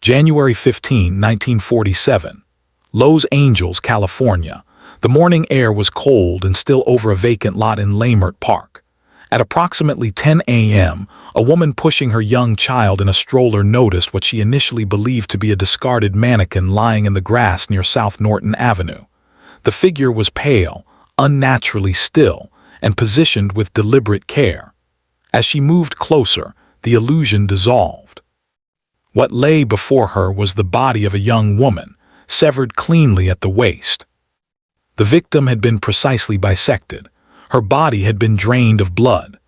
January 15, 1947. Los Angeles, California. The morning air was cold and still over a vacant lot in Leimert Park. At approximately 10 a.m., a woman pushing her young child in a stroller noticed what she initially believed to be a discarded mannequin lying in the grass near South Norton Avenue. The figure was pale, unnaturally still, and positioned with deliberate care. As she moved closer, the illusion dissolved. What lay before her was the body of a young woman, severed cleanly at the waist. The victim had been precisely bisected. Her body had been drained of blood.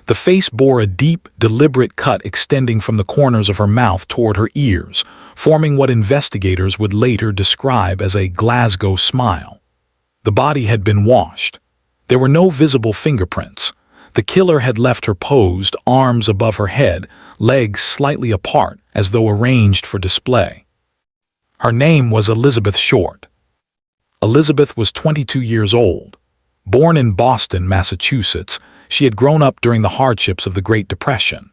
The face bore a deep, deliberate cut extending from the corners of her mouth toward her ears, forming what investigators would later describe as a Glasgow smile. The body had been washed. There were no visible fingerprints. The killer had left her posed, arms above her head, legs slightly apart, as though arranged for display. Her name was Elizabeth Short. Elizabeth was 22 years old. Born in Boston, Massachusetts, she had grown up during the hardships of the Great Depression.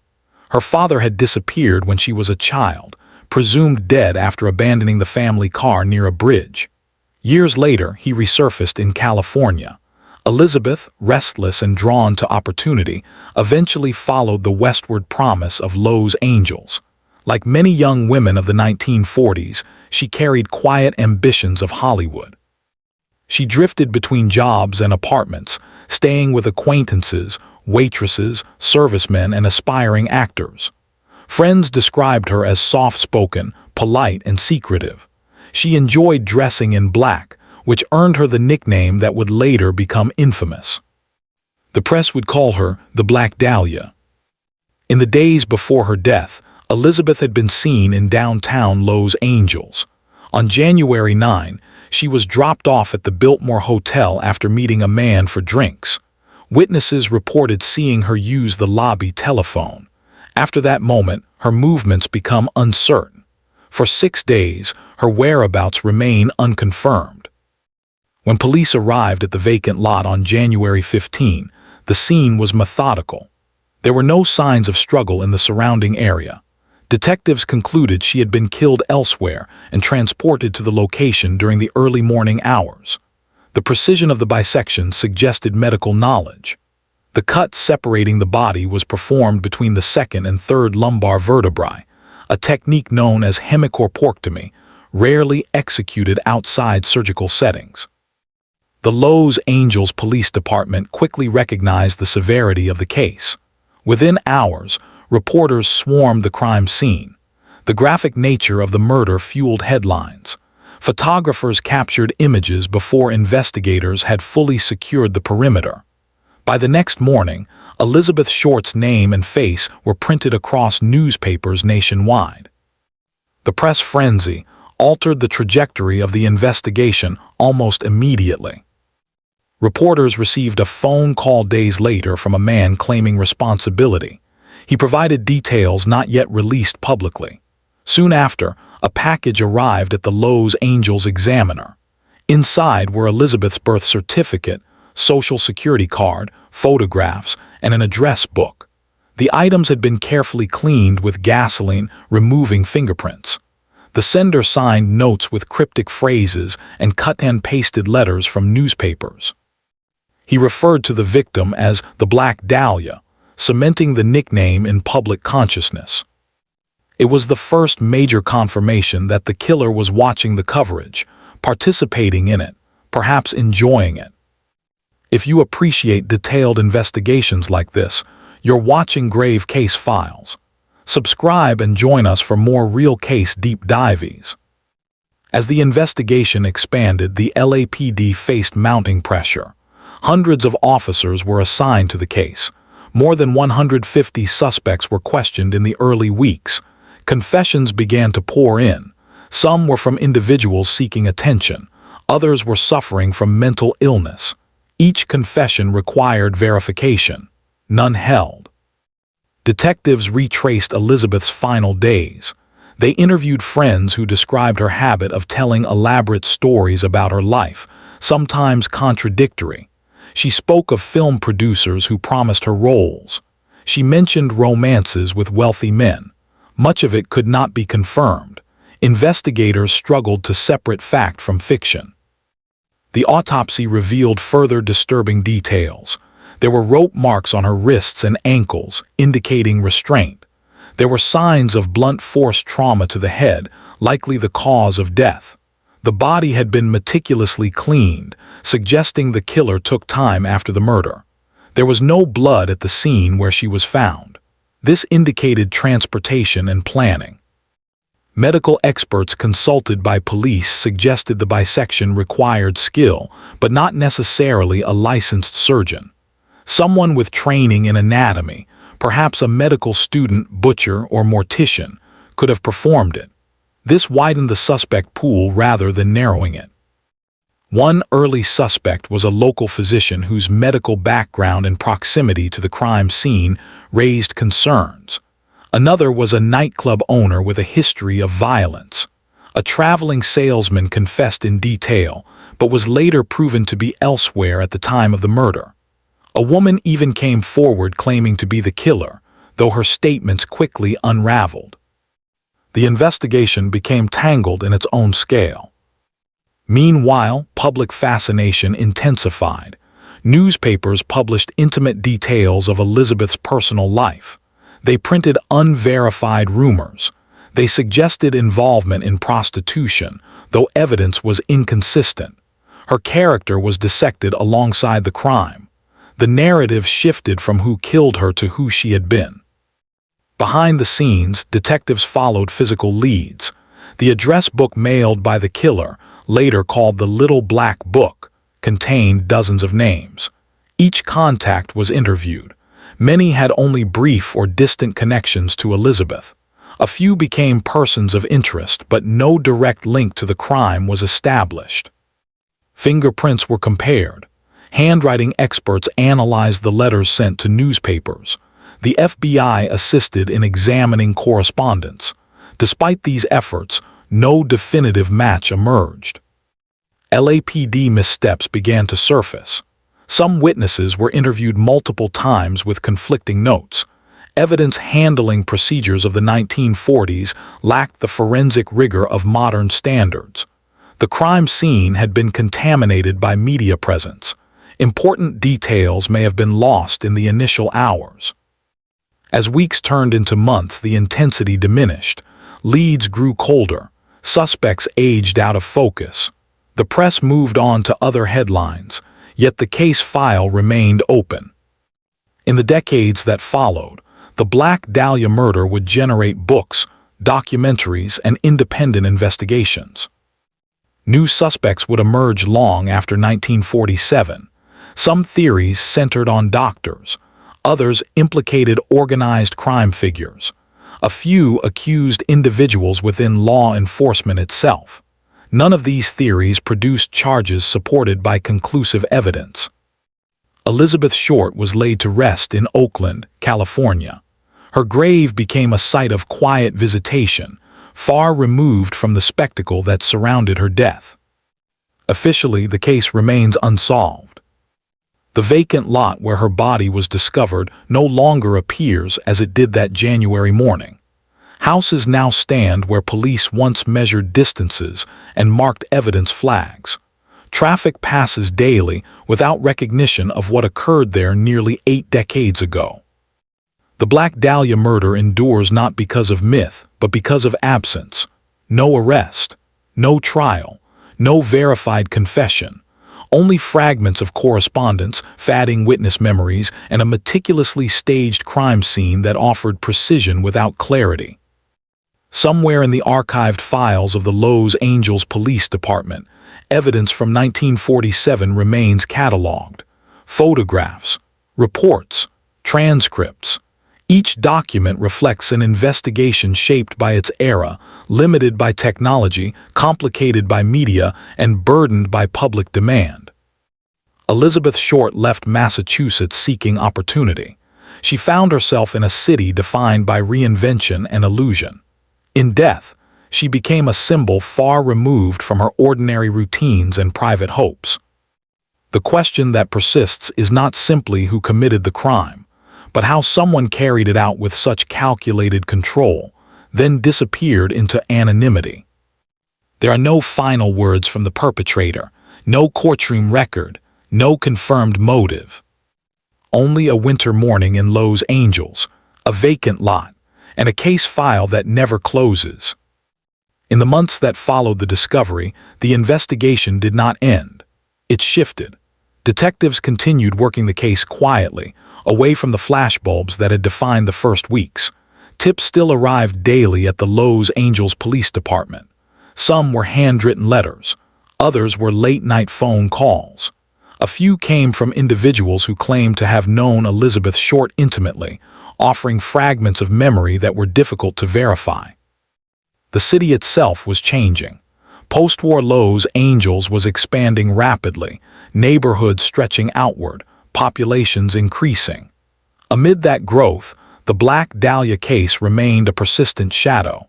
Her father had disappeared when she was a child, presumed dead after abandoning the family car near a bridge. Years later, he resurfaced in California. Elizabeth, restless and drawn to opportunity, eventually followed the westward promise of Los Angeles. Like many young women of the 1940s, she carried quiet ambitions of Hollywood. She drifted between jobs and apartments, staying with acquaintances, waitresses, servicemen, and aspiring actors. Friends described her as soft-spoken, polite, and secretive. She enjoyed dressing in black, which earned her the nickname that would later become infamous. The press would call her the Black Dahlia. In the days before her death, Elizabeth had been seen in downtown Los Angeles. On January 9, she was dropped off at the Biltmore Hotel after meeting a man for drinks. Witnesses reported seeing her use the lobby telephone. After that moment, her movements become uncertain. For 6 days, her whereabouts remain unconfirmed. When police arrived at the vacant lot on January 15, the scene was methodical. There were no signs of struggle in the surrounding area. Detectives concluded she had been killed elsewhere and transported to the location during the early morning hours. The precision of the bisection suggested medical knowledge. The cut separating the body was performed between the second and third lumbar vertebrae, a technique known as hemicorporectomy, rarely executed outside surgical settings. The Los Angeles Police Department quickly recognized the severity of the case. Within hours, reporters swarmed the crime scene. The graphic nature of the murder fueled headlines. Photographers captured images before investigators had fully secured the perimeter. By the next morning, Elizabeth Short's name and face were printed across newspapers nationwide. The press frenzy altered the trajectory of the investigation almost immediately. Reporters received a phone call days later from a man claiming responsibility. He provided details not yet released publicly. Soon after, a package arrived at the Los Angeles Examiner. Inside were Elizabeth's birth certificate, social security card, photographs, and an address book. The items had been carefully cleaned with gasoline, removing fingerprints. The sender signed notes with cryptic phrases and cut-and-pasted letters from newspapers. He referred to the victim as the Black Dahlia, cementing the nickname in public consciousness. It was the first major confirmation that the killer was watching the coverage, participating in it, perhaps enjoying it. If you appreciate detailed investigations like this, you're watching Grave Case Files. Subscribe and join us for more real case deep dives. As the investigation expanded, the LAPD faced mounting pressure. Hundreds of officers were assigned to the case. More than 150 suspects were questioned in the early weeks. Confessions began to pour in. Some were from individuals seeking attention. Others were suffering from mental illness. Each confession required verification. None held. Detectives retraced Elizabeth's final days. They interviewed friends who described her habit of telling elaborate stories about her life, sometimes contradictory. She spoke of film producers who promised her roles. She mentioned romances with wealthy men. Much of it could not be confirmed. Investigators struggled to separate fact from fiction. The autopsy revealed further disturbing details. There were rope marks on her wrists and ankles, indicating restraint. There were signs of blunt force trauma to the head, likely the cause of death. The body had been meticulously cleaned, suggesting the killer took time after the murder. There was no blood at the scene where she was found. This indicated transportation and planning. Medical experts consulted by police suggested the bisection required skill, but not necessarily a licensed surgeon. Someone with training in anatomy, perhaps a medical student, butcher, or mortician, could have performed it. This widened the suspect pool rather than narrowing it. One early suspect was a local physician whose medical background and proximity to the crime scene raised concerns. Another was a nightclub owner with a history of violence. A traveling salesman confessed in detail, but was later proven to be elsewhere at the time of the murder. A woman even came forward claiming to be the killer, though her statements quickly unraveled. The investigation became tangled in its own scale. Meanwhile, public fascination intensified. Newspapers published intimate details of Elizabeth's personal life. They printed unverified rumors. They suggested involvement in prostitution, though evidence was inconsistent. Her character was dissected alongside the crime. The narrative shifted from who killed her to who she had been. Behind the scenes, detectives followed physical leads. The address book mailed by the killer, later called the Little Black Book, contained dozens of names. Each contact was interviewed. Many had only brief or distant connections to Elizabeth. A few became persons of interest, but no direct link to the crime was established. Fingerprints were compared. Handwriting experts analyzed the letters sent to newspapers. The FBI assisted in examining correspondence. Despite these efforts, no definitive match emerged. LAPD missteps began to surface. Some witnesses were interviewed multiple times with conflicting notes. Evidence handling procedures of the 1940s lacked the forensic rigor of modern standards. The crime scene had been contaminated by media presence. Important details may have been lost in the initial hours. As weeks turned into months, the intensity diminished. Leads grew colder. Suspects aged out of focus. The press moved on to other headlines, yet the case file remained open. In the decades that followed, the Black Dahlia murder would generate books, documentaries, and independent investigations. New suspects would emerge long after 1947. Some theories centered on doctors. Others implicated organized crime figures. A few accused individuals within law enforcement itself. None of these theories produced charges supported by conclusive evidence. Elizabeth Short was laid to rest in Oakland, California. Her grave became a site of quiet visitation, far removed from the spectacle that surrounded her death. Officially, the case remains unsolved. The vacant lot where her body was discovered no longer appears as it did that January morning. Houses now stand where police once measured distances and marked evidence flags. Traffic passes daily without recognition of what occurred there nearly 8 decades ago. The Black Dahlia murder endures not because of myth, but because of absence. No arrest, no trial, no verified confession. Only fragments of correspondence, fading witness memories, and a meticulously staged crime scene that offered precision without clarity. Somewhere in the archived files of the Los Angeles Police Department, evidence from 1947 remains cataloged. Photographs, reports, transcripts. Each document reflects an investigation shaped by its era, limited by technology, complicated by media, and burdened by public demand. Elizabeth Short left Massachusetts seeking opportunity. She found herself in a city defined by reinvention and illusion. In death, she became a symbol far removed from her ordinary routines and private hopes. The question that persists is not simply who committed the crime, but how someone carried it out with such calculated control, then disappeared into anonymity. There are no final words from the perpetrator, no courtroom record, no confirmed motive. Only a winter morning in Los Angeles, a vacant lot, and a case file that never closes. In the months that followed the discovery, the investigation did not end. It shifted. Detectives continued working the case quietly, away from the flashbulbs that had defined the first weeks. Tips still arrived daily at the Los Angeles Police Department. Some were handwritten letters. Others were late-night phone calls. A few came from individuals who claimed to have known Elizabeth Short intimately, offering fragments of memory that were difficult to verify. The city itself was changing. Post-war Los Angeles was expanding rapidly, neighborhoods stretching outward, populations increasing. Amid that growth, the Black Dahlia case remained a persistent shadow.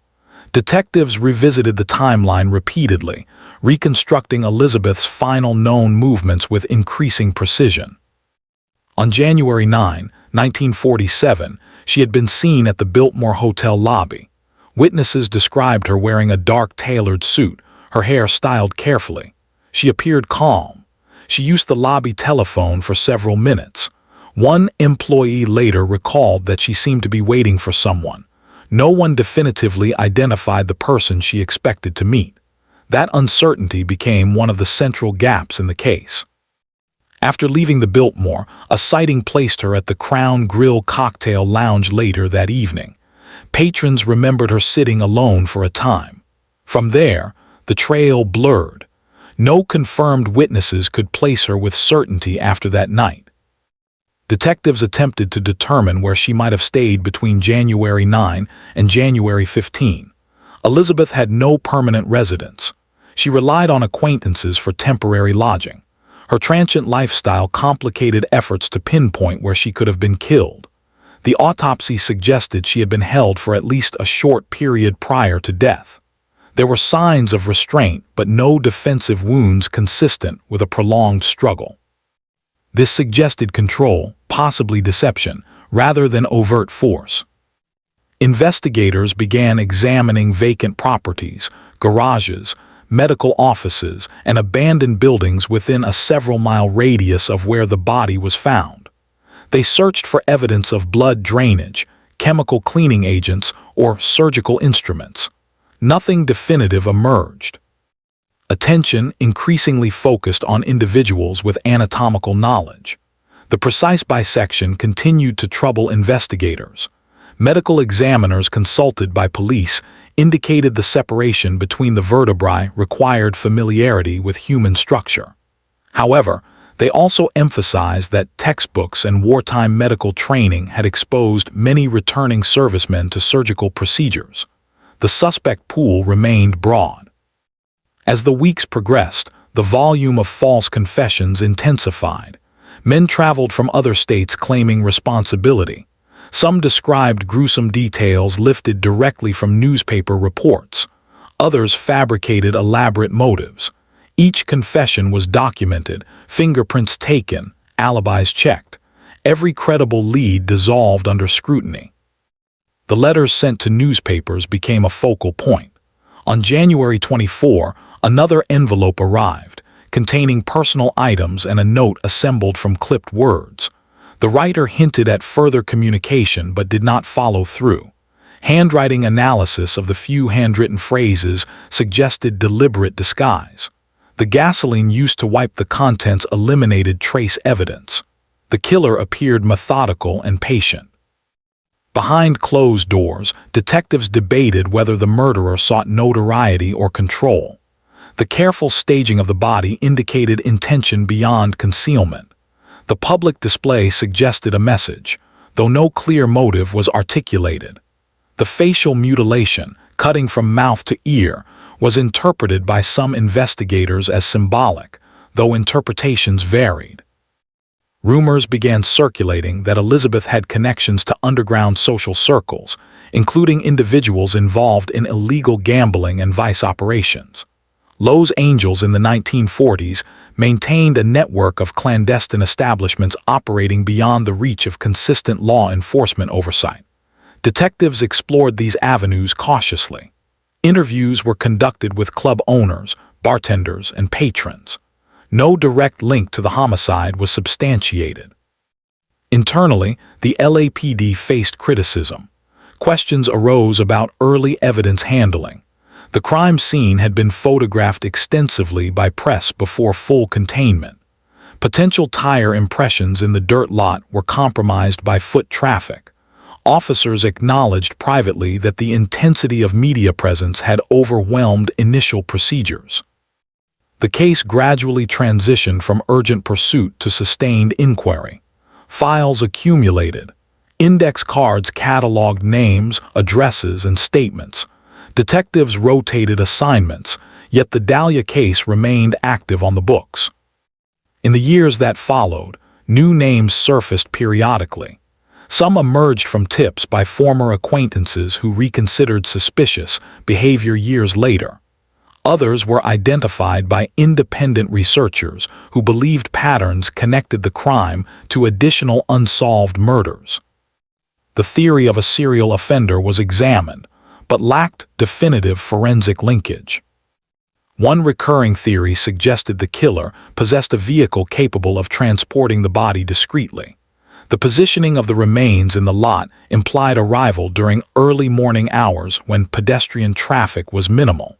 Detectives revisited the timeline repeatedly, reconstructing Elizabeth's final known movements with increasing precision. On January 9, 1947, she had been seen at the Biltmore Hotel lobby. Witnesses described her wearing a dark tailored suit, her hair styled carefully. She appeared calm. She used the lobby telephone for several minutes. One employee later recalled that she seemed to be waiting for someone. No one definitively identified the person she expected to meet. That uncertainty became one of the central gaps in the case. After leaving the Biltmore, a sighting placed her at the Crown Grill cocktail lounge later that evening. Patrons remembered her sitting alone for a time. From there, the trail blurred. No confirmed witnesses could place her with certainty after that night. Detectives attempted to determine where she might have stayed between January 9 and January 15. Elizabeth had no permanent residence. She relied on acquaintances for temporary lodging. Her transient lifestyle complicated efforts to pinpoint where she could have been killed. The autopsy suggested she had been held for at least a short period prior to death. There were signs of restraint, but no defensive wounds consistent with a prolonged struggle. This suggested control, possibly deception, rather than overt force. Investigators began examining vacant properties, garages, medical offices, and abandoned buildings within a several-mile radius of where the body was found. They searched for evidence of blood drainage, chemical cleaning agents, or surgical instruments. Nothing definitive emerged. Attention increasingly focused on individuals with anatomical knowledge. The precise bisection continued to trouble investigators. Medical examiners consulted by police indicated the separation between the vertebrae required familiarity with human structure. However, they also emphasized that textbooks and wartime medical training had exposed many returning servicemen to surgical procedures. The suspect pool remained broad. As the weeks progressed, the volume of false confessions intensified. Men traveled from other states claiming responsibility. Some described gruesome details lifted directly from newspaper reports. Others fabricated elaborate motives. Each confession was documented, fingerprints taken, alibis checked. Every credible lead dissolved under scrutiny. The letters sent to newspapers became a focal point. On January 24, another envelope arrived, containing personal items and a note assembled from clipped words. The writer hinted at further communication but did not follow through. Handwriting analysis of the few handwritten phrases suggested deliberate disguise. The gasoline used to wipe the contents eliminated trace evidence. The killer appeared methodical and patient. Behind closed doors, detectives debated whether the murderer sought notoriety or control. The careful staging of the body indicated intention beyond concealment. The public display suggested a message, though no clear motive was articulated. The facial mutilation, cutting from mouth to ear, was interpreted by some investigators as symbolic, though interpretations varied. Rumors began circulating that Elizabeth had connections to underground social circles, including individuals involved in illegal gambling and vice operations. Los Angeles in the 1940s maintained a network of clandestine establishments operating beyond the reach of consistent law enforcement oversight. Detectives explored these avenues cautiously. Interviews were conducted with club owners, bartenders, and patrons. No direct link to the homicide was substantiated. Internally, the LAPD faced criticism. Questions arose about early evidence handling. The crime scene had been photographed extensively by press before full containment. Potential tire impressions in the dirt lot were compromised by foot traffic. Officers acknowledged privately that the intensity of media presence had overwhelmed initial procedures. The case gradually transitioned from urgent pursuit to sustained inquiry. Files accumulated. Index cards cataloged names, addresses, and statements. Detectives rotated assignments, yet the Dahlia case remained active on the books. In the years that followed, new names surfaced periodically. Some emerged from tips by former acquaintances who reconsidered suspicious behavior years later. Others were identified by independent researchers who believed patterns connected the crime to additional unsolved murders. The theory of a serial offender was examined, but lacked definitive forensic linkage. One recurring theory suggested the killer possessed a vehicle capable of transporting the body discreetly. The positioning of the remains in the lot implied arrival during early morning hours when pedestrian traffic was minimal.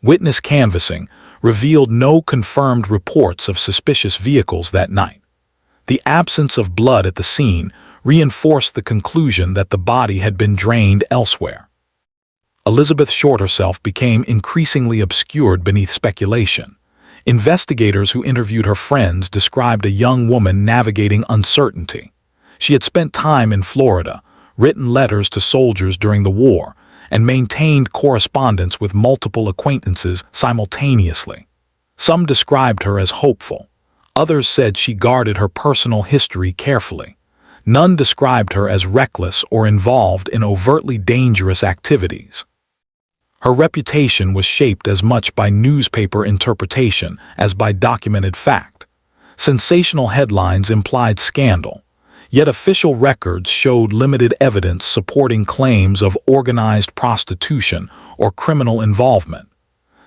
Witness canvassing revealed no confirmed reports of suspicious vehicles that night. The absence of blood at the scene reinforced the conclusion that the body had been drained elsewhere. Elizabeth Short herself became increasingly obscured beneath speculation. Investigators who interviewed her friends described a young woman navigating uncertainty. She had spent time in Florida, written letters to soldiers during the war, and maintained correspondence with multiple acquaintances simultaneously. Some described her as hopeful. Others said she guarded her personal history carefully. None described her as reckless or involved in overtly dangerous activities. Her reputation was shaped as much by newspaper interpretation as by documented fact. Sensational headlines implied scandal, yet official records showed limited evidence supporting claims of organized prostitution or criminal involvement.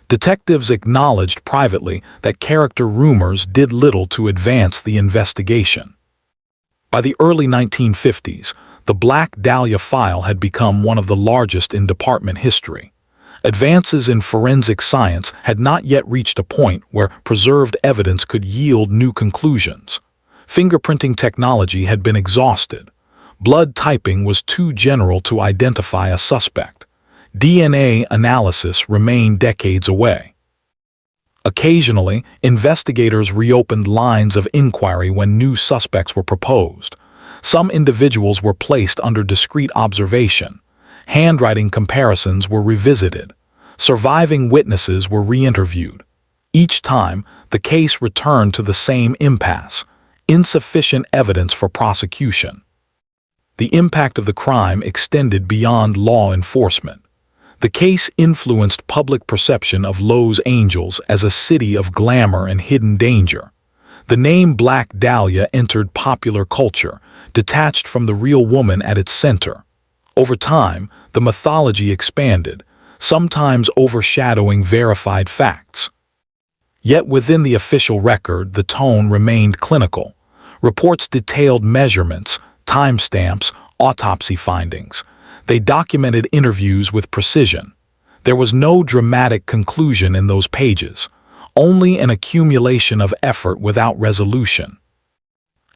Detectives acknowledged privately that character rumors did little to advance the investigation. By the early 1950s, the Black Dahlia file had become one of the largest in department history. Advances in forensic science had not yet reached a point where preserved evidence could yield new conclusions. Fingerprinting technology had been exhausted. Blood typing was too general to identify a suspect. DNA analysis remained decades away. Occasionally, investigators reopened lines of inquiry when new suspects were proposed. Some individuals were placed under discreet observation. Handwriting comparisons were revisited. Surviving witnesses were re-interviewed. Each time, the case returned to the same impasse: insufficient evidence for prosecution. The impact of the crime extended beyond law enforcement. The case influenced public perception of Los Angeles as a city of glamour and hidden danger. The name Black Dahlia entered popular culture, detached from the real woman at its center. Over time, the mythology expanded, sometimes overshadowing verified facts. Yet within the official record, the tone remained clinical. Reports detailed measurements, timestamps, autopsy findings. They documented interviews with precision. There was no dramatic conclusion in those pages, only an accumulation of effort without resolution.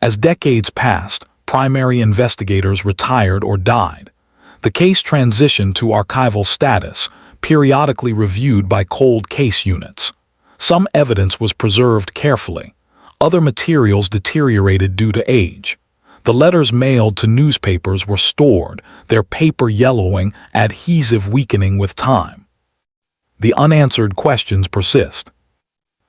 As decades passed, primary investigators retired or died. The case transitioned to archival status, periodically reviewed by cold case units. Some evidence was preserved carefully. Other materials deteriorated due to age. The letters mailed to newspapers were stored, their paper yellowing, adhesive weakening with time. The unanswered questions persist.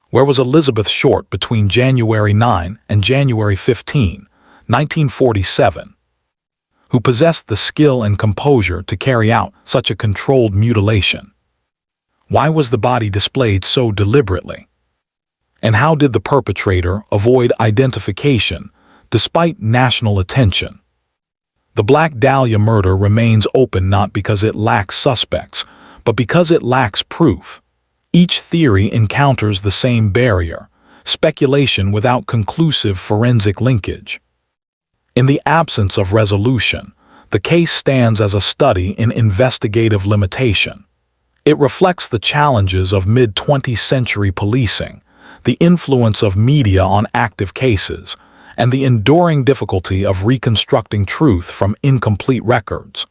Where was Elizabeth Short between January 9 and January 15, 1947? Who possessed the skill and composure to carry out such a controlled mutilation? Why was the body displayed so deliberately? And how did the perpetrator avoid identification despite national attention? The Black Dahlia murder remains open not because it lacks suspects, but because it lacks proof. Each theory encounters the same barrier: speculation without conclusive forensic linkage. In the absence of resolution, the case stands as a study in investigative limitation. It reflects the challenges of mid-20th century policing, the influence of media on active cases, and the enduring difficulty of reconstructing truth from incomplete records.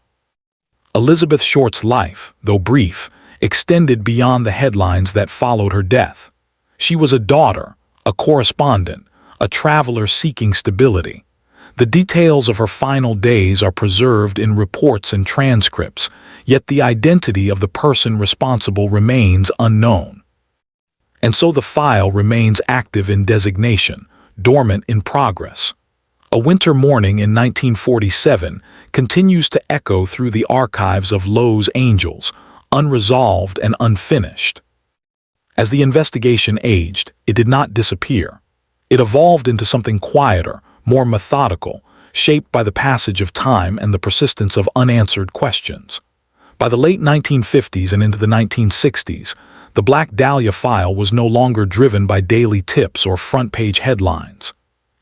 Elizabeth Short's life, though brief, extended beyond the headlines that followed her death. She was a daughter, a correspondent, a traveler seeking stability. The details of her final days are preserved in reports and transcripts, yet the identity of the person responsible remains unknown. And so the file remains active in designation, dormant in progress. A winter morning in 1947 continues to echo through the archives of Lowe's Angels, unresolved and unfinished. As the investigation aged, it did not disappear. It evolved into something quieter, more methodical, shaped by the passage of time and the persistence of unanswered questions. By the late 1950s and into the 1960s, the Black Dahlia file was no longer driven by daily tips or front-page headlines.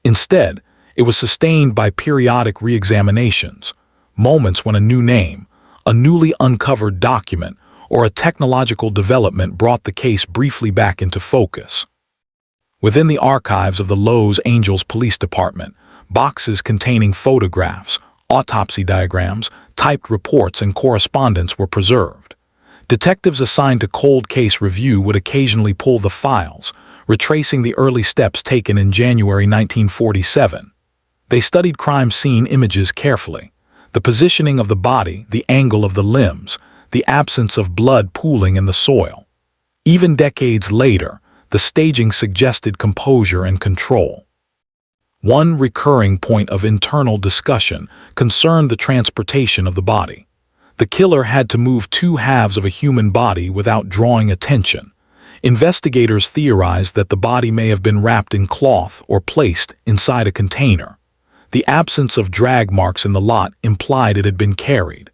Instead, it was sustained by periodic reexaminations, moments when a new name, a newly uncovered document, or a technological development brought the case briefly back into focus. Within the archives of the Lowe's Angels Police Department, boxes containing photographs, autopsy diagrams, typed reports, and correspondence were preserved. Detectives assigned to cold case review would occasionally pull the files, retracing the early steps taken in January 1947. They studied crime scene images carefully: the positioning of the body, the angle of the limbs, the absence of blood pooling in the soil. Even decades later, the staging suggested composure and control. One recurring point of internal discussion concerned the transportation of the body. The killer had to move two halves of a human body without drawing attention. Investigators theorized that the body may have been wrapped in cloth or placed inside a container. The absence of drag marks in the lot implied it had been carried.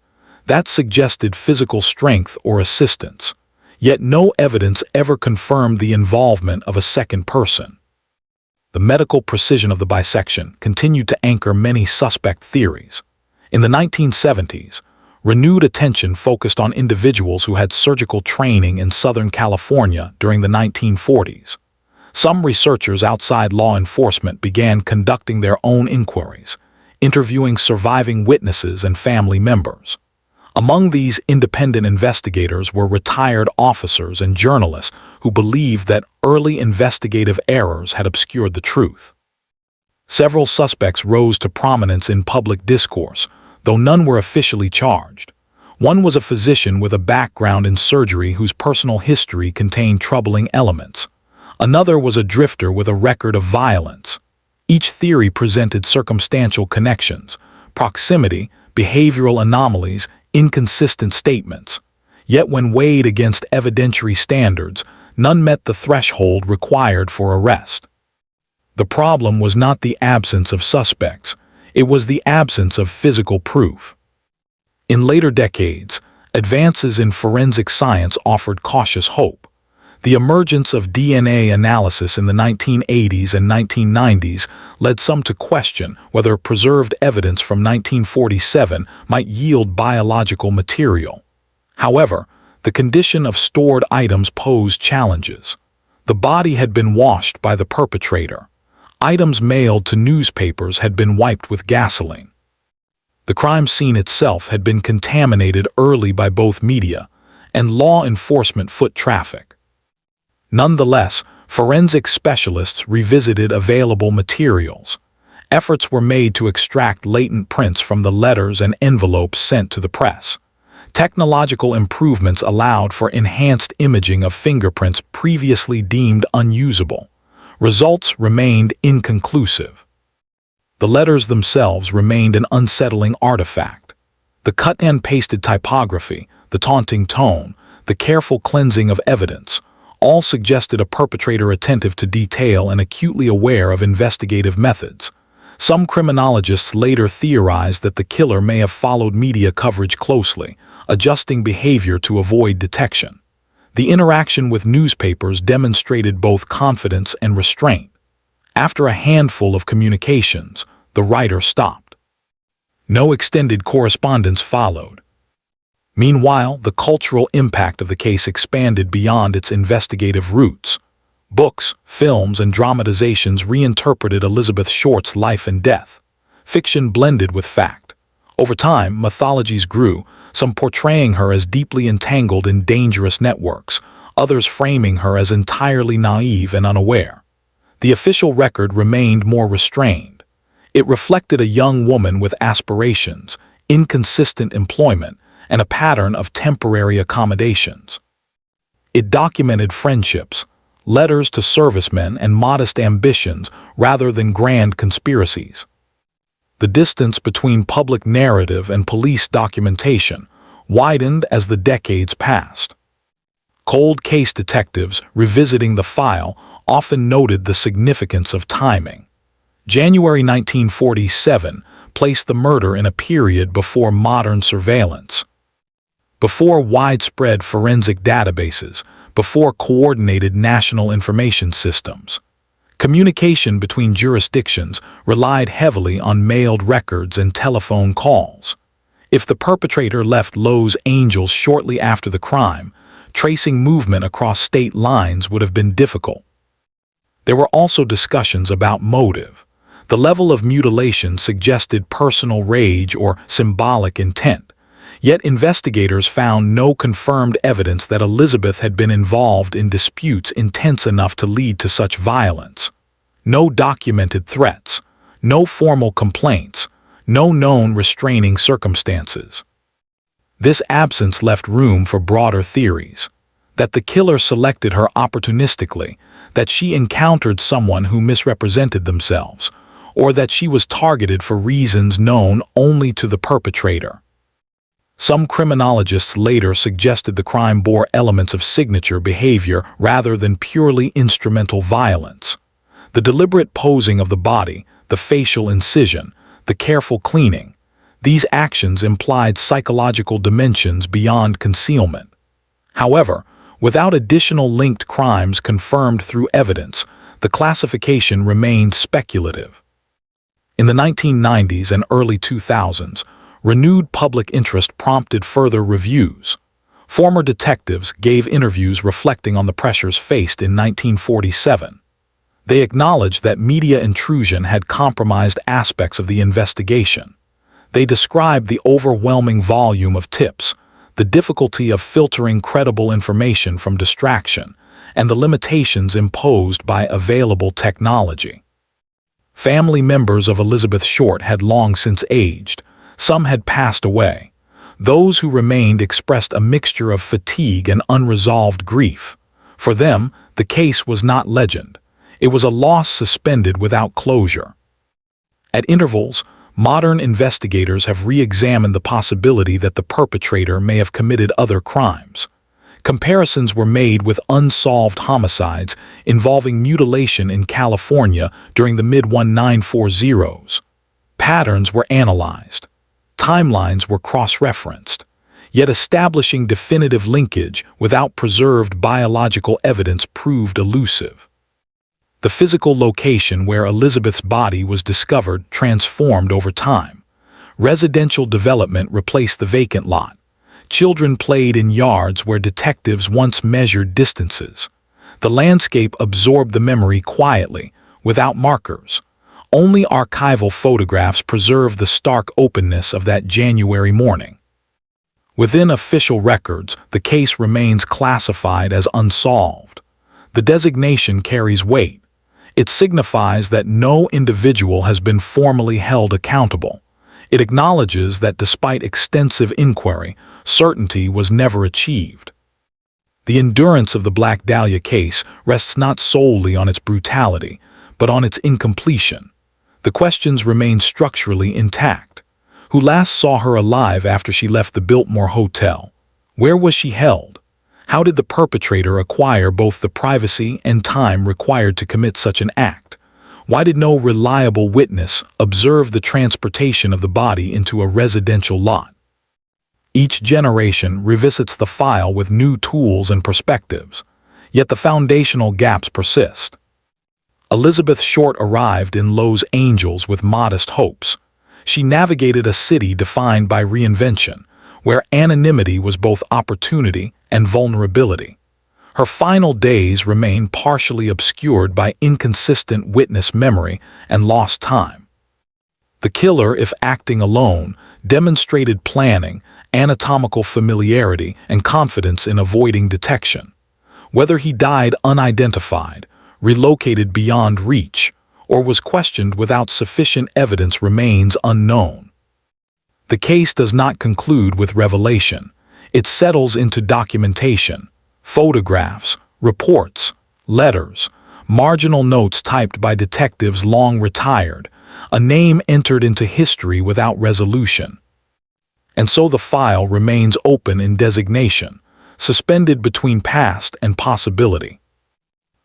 That suggested physical strength or assistance. Yet no evidence ever confirmed the involvement of a second person. The medical precision of the bisection continued to anchor many suspect theories. In the 1970s, renewed attention focused on individuals who had surgical training in Southern California during the 1940s. Some researchers outside law enforcement began conducting their own inquiries, interviewing surviving witnesses and family members. Among these independent investigators were retired officers and journalists who believed that early investigative errors had obscured the truth. Several suspects rose to prominence in public discourse, though none were officially charged. One was a physician with a background in surgery whose personal history contained troubling elements. Another was a drifter with a record of violence. Each theory presented circumstantial connections, proximity, behavioral anomalies, inconsistent statements. Yet when weighed against evidentiary standards, none met the threshold required for arrest. The problem was not the absence of suspects, it was the absence of physical proof. In later decades, advances in forensic science offered cautious hope. The emergence of DNA analysis in the 1980s and 1990s led some to question whether preserved evidence from 1947 might yield biological material. However, the condition of stored items posed challenges. The body had been washed by the perpetrator. Items mailed to newspapers had been wiped with gasoline. The crime scene itself had been contaminated early by both media and law enforcement foot traffic. Nonetheless, forensic specialists revisited available materials. Efforts were made to extract latent prints from the letters and envelopes sent to the press. Technological improvements allowed for enhanced imaging of fingerprints previously deemed unusable. Results remained inconclusive. The letters themselves remained an unsettling artifact. The cut-and-pasted typography, the taunting tone, the careful cleansing of evidence, all suggested a perpetrator attentive to detail and acutely aware of investigative methods. Some criminologists later theorized that the killer may have followed media coverage closely, adjusting behavior to avoid detection. The interaction with newspapers demonstrated both confidence and restraint. After a handful of communications, the writer stopped. No extended correspondence followed. Meanwhile, the cultural impact of the case expanded beyond its investigative roots. Books, films, and dramatizations reinterpreted Elizabeth Short's life and death. Fiction blended with fact. Over time, mythologies grew, some portraying her as deeply entangled in dangerous networks, others framing her as entirely naive and unaware. The official record remained more restrained. It reflected a young woman with aspirations, inconsistent employment, and a pattern of temporary accommodations. It documented friendships, letters to servicemen, and modest ambitions rather than grand conspiracies. The distance between public narrative and police documentation widened as the decades passed. Cold case detectives revisiting the file often noted the significance of timing. January 1947 placed the murder in a period before modern surveillance. Before widespread forensic databases, before coordinated national information systems. Communication between jurisdictions relied heavily on mailed records and telephone calls. If the perpetrator left Los Angeles shortly after the crime, tracing movement across state lines would have been difficult. There were also discussions about motive. The level of mutilation suggested personal rage or symbolic intent. Yet investigators found no confirmed evidence that Elizabeth had been involved in disputes intense enough to lead to such violence. No documented threats, no formal complaints, no known restraining circumstances. This absence left room for broader theories. That the killer selected her opportunistically, that she encountered someone who misrepresented themselves, or that she was targeted for reasons known only to the perpetrator. Some criminologists later suggested the crime bore elements of signature behavior rather than purely instrumental violence. The deliberate posing of the body, the facial incision, the careful cleaning, these actions implied psychological dimensions beyond concealment. However, without additional linked crimes confirmed through evidence, the classification remained speculative. In the 1990s and early 2000s, renewed public interest prompted further reviews. Former detectives gave interviews reflecting on the pressures faced in 1947. They acknowledged that media intrusion had compromised aspects of the investigation. They described the overwhelming volume of tips, the difficulty of filtering credible information from distraction, and the limitations imposed by available technology. Family members of Elizabeth Short had long since aged. Some had passed away. Those who remained expressed a mixture of fatigue and unresolved grief. For them, the case was not legend. It was a loss suspended without closure. At intervals, modern investigators have re-examined the possibility that the perpetrator may have committed other crimes. Comparisons were made with unsolved homicides involving mutilation in California during the mid-1940s. Patterns were analyzed. Timelines were cross-referenced. Yet establishing definitive linkage without preserved biological evidence proved elusive. The physical location where Elizabeth's body was discovered transformed over time. Residential development replaced the vacant lot. Children played in yards where detectives once measured distances. The landscape absorbed the memory quietly, without markers. Only archival photographs preserve the stark openness of that January morning. Within official records, the case remains classified as unsolved. The designation carries weight. It signifies that no individual has been formally held accountable. It acknowledges that despite extensive inquiry, certainty was never achieved. The endurance of the Black Dahlia case rests not solely on its brutality, but on its incompletion. The questions remain structurally intact. Who last saw her alive after she left the Biltmore Hotel? Where was she held? How did the perpetrator acquire both the privacy and time required to commit such an act? Why did no reliable witness observe the transportation of the body into a residential lot? Each generation revisits the file with new tools and perspectives, yet the foundational gaps persist. Elizabeth Short arrived in Lowe's Angels with modest hopes. She navigated a city defined by reinvention, where anonymity was both opportunity and vulnerability. Her final days remain partially obscured by inconsistent witness memory and lost time. The killer, if acting alone, demonstrated planning, anatomical familiarity, and confidence in avoiding detection. Whether he died unidentified, relocated beyond reach, or was questioned without sufficient evidence remains unknown. The case does not conclude with revelation. It settles into documentation, photographs, reports, letters, marginal notes typed by detectives long retired, a name entered into history without resolution. And so the file remains open in designation, suspended between past and possibility.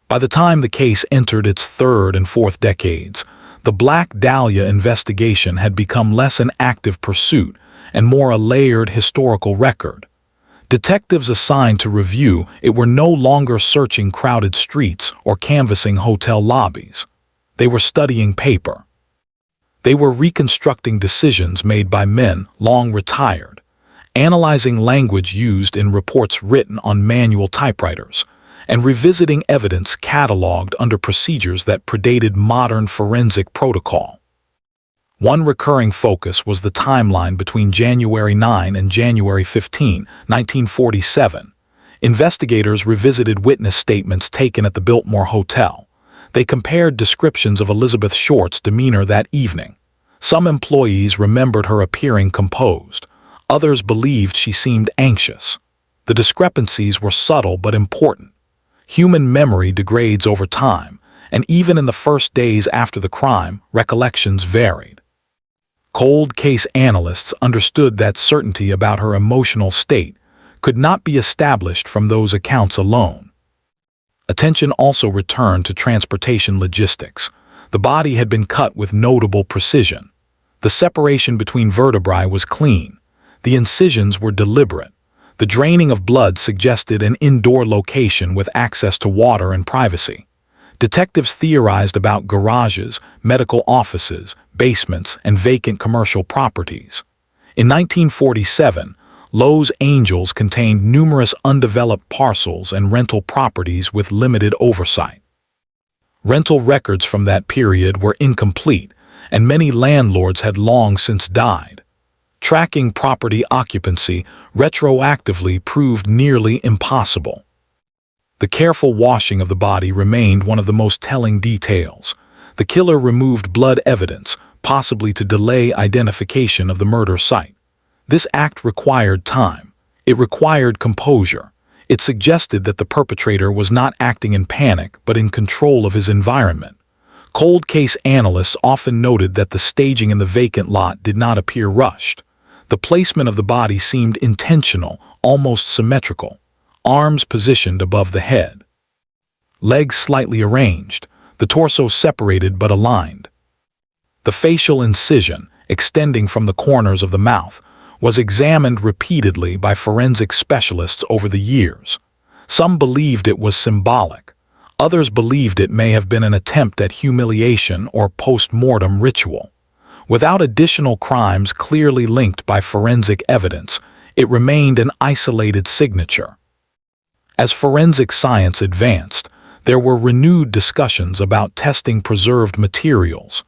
By the time the case entered its third and fourth decades, the Black Dahlia investigation had become less an active pursuit and more a layered historical record. Detectives assigned to review it were no longer searching crowded streets or canvassing hotel lobbies. They were studying paper. They were reconstructing decisions made by men long retired, analyzing language used in reports written on manual typewriters, and revisiting evidence cataloged under procedures that predated modern forensic protocol. One recurring focus was the timeline between January 9 and January 15, 1947. Investigators revisited witness statements taken at the Biltmore Hotel. They compared descriptions of Elizabeth Short's demeanor that evening. Some employees remembered her appearing composed. Others believed she seemed anxious. The discrepancies were subtle but important. Human memory degrades over time, and even in the first days after the crime, recollections varied. Cold case analysts understood that certainty about her emotional state could not be established from those accounts alone. Attention also returned to transportation logistics. The body had been cut with notable precision. The separation between vertebrae was clean. The incisions were deliberate. The draining of blood suggested an indoor location with access to water and privacy. Detectives theorized about garages, medical offices, basements, and vacant commercial properties. In 1947, Lowe's Angels contained numerous undeveloped parcels and rental properties with limited oversight. Rental records from that period were incomplete, and many landlords had long since died. Tracking property occupancy retroactively proved nearly impossible. The careful washing of the body remained one of the most telling details. The killer removed blood evidence, possibly to delay identification of the murder site. This act required time. It required composure. It suggested that the perpetrator was not acting in panic but in control of his environment. Cold case analysts often noted that the staging in the vacant lot did not appear rushed. The placement of the body seemed intentional, almost symmetrical. Arms positioned above the head. Legs slightly arranged, the torso separated but aligned. The facial incision, extending from the corners of the mouth, was examined repeatedly by forensic specialists over the years. Some believed it was symbolic. Others believed it may have been an attempt at humiliation or post-mortem ritual. Without additional crimes clearly linked by forensic evidence, it remained an isolated signature. As forensic science advanced, there were renewed discussions about testing preserved materials.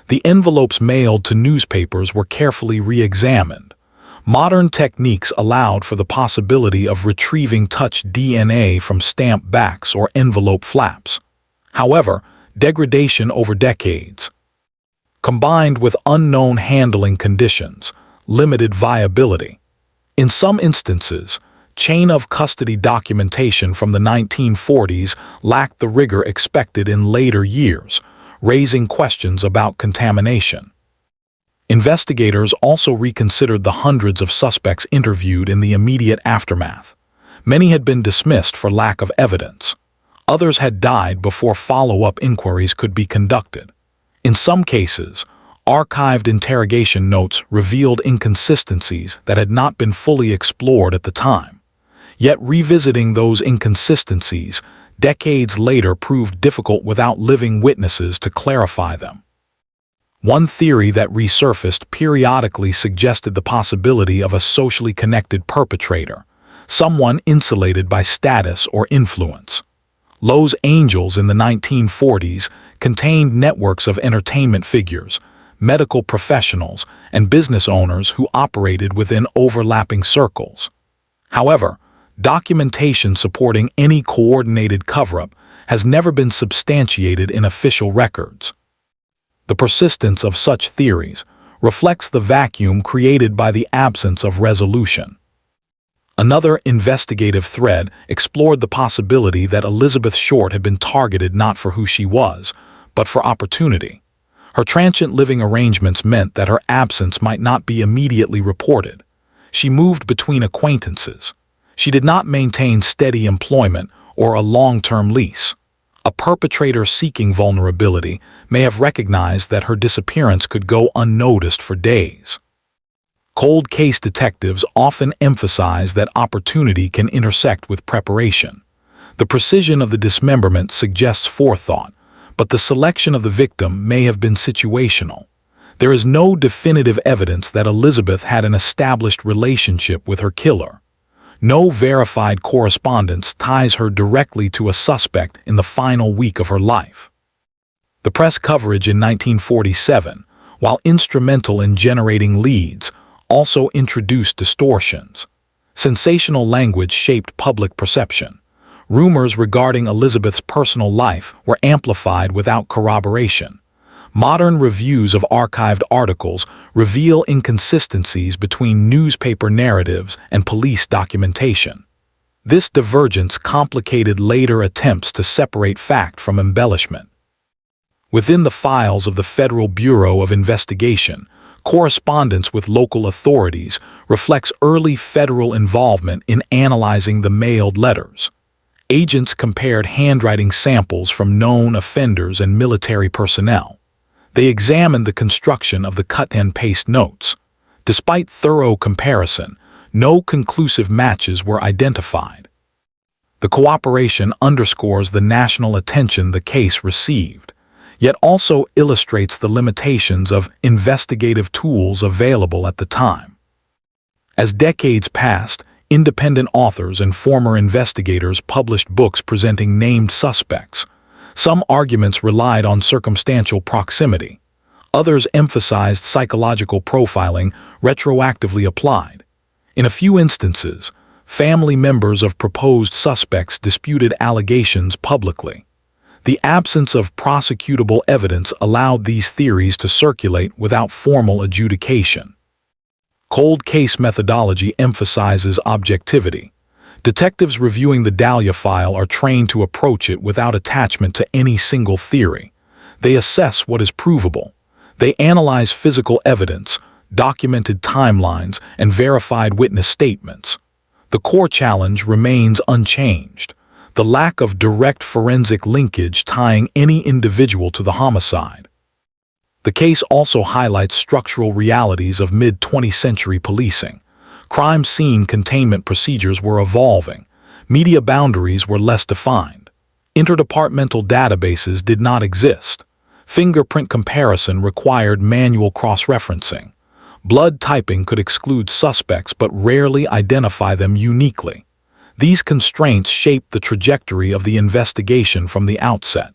The envelopes mailed to newspapers were carefully re-examined. Modern techniques allowed for the possibility of retrieving touch DNA from stamp backs or envelope flaps. However, degradation over decades, combined with unknown handling conditions, limited viability. In some instances, chain of custody documentation from the 1940s lacked the rigor expected in later years, raising questions about contamination. Investigators also reconsidered the hundreds of suspects interviewed in the immediate aftermath. Many had been dismissed for lack of evidence. Others had died before follow-up inquiries could be conducted. In some cases, Archived interrogation notes revealed inconsistencies that had not been fully explored at the time. Yet revisiting those inconsistencies decades later proved difficult without living witnesses to clarify them. One theory that resurfaced periodically suggested the possibility of a socially connected perpetrator, someone insulated by status or influence. Lowe's Angels in the 1940s contained networks of entertainment figures, medical professionals, and business owners who operated within overlapping circles. However, documentation supporting any coordinated cover-up has never been substantiated in official records. The persistence of such theories reflects the vacuum created by the absence of resolution. Another investigative thread explored the possibility that Elizabeth Short had been targeted not for who she was, but for opportunity. Her transient living arrangements meant that her absence might not be immediately reported. She moved between acquaintances. She did not maintain steady employment or a long-term lease. A perpetrator seeking vulnerability may have recognized that her disappearance could go unnoticed for days. Cold case detectives often emphasize that opportunity can intersect with preparation. The precision of the dismemberment suggests forethought, but the selection of the victim may have been situational. There is no definitive evidence that Elizabeth had an established relationship with her killer. No verified correspondence ties her directly to a suspect in the final week of her life. The press coverage in 1947, while instrumental in generating leads, also introduced distortions. Sensational language shaped public perception. Rumors regarding Elizabeth's personal life were amplified without corroboration. Modern reviews of archived articles reveal inconsistencies between newspaper narratives and police documentation. This divergence complicated later attempts to separate fact from embellishment. Within the files of the Federal Bureau of Investigation, correspondence with local authorities reflects early federal involvement in analyzing the mailed letters. Agents compared handwriting samples from known offenders and military personnel. They examined the construction of the cut-and-paste notes. Despite thorough comparison, no conclusive matches were identified. The cooperation underscores the national attention the case received, yet also illustrates the limitations of investigative tools available at the time. As decades passed, independent authors and former investigators published books presenting named suspects. Some arguments relied on circumstantial proximity. Others emphasized psychological profiling retroactively applied. In a few instances, family members of proposed suspects disputed allegations publicly. The absence of prosecutable evidence allowed these theories to circulate without formal adjudication. Cold case methodology emphasizes objectivity. Detectives reviewing the Dahlia file are trained to approach it without attachment to any single theory. They assess what is provable. They analyze physical evidence, documented timelines, and verified witness statements. The core challenge remains unchanged: the lack of direct forensic linkage tying any individual to the homicide. The case also highlights structural realities of mid-20th century policing. Crime scene containment procedures were evolving. Media boundaries were less defined. Interdepartmental databases did not exist. Fingerprint comparison required manual cross-referencing. Blood typing could exclude suspects but rarely identify them uniquely. These constraints shaped the trajectory of the investigation from the outset.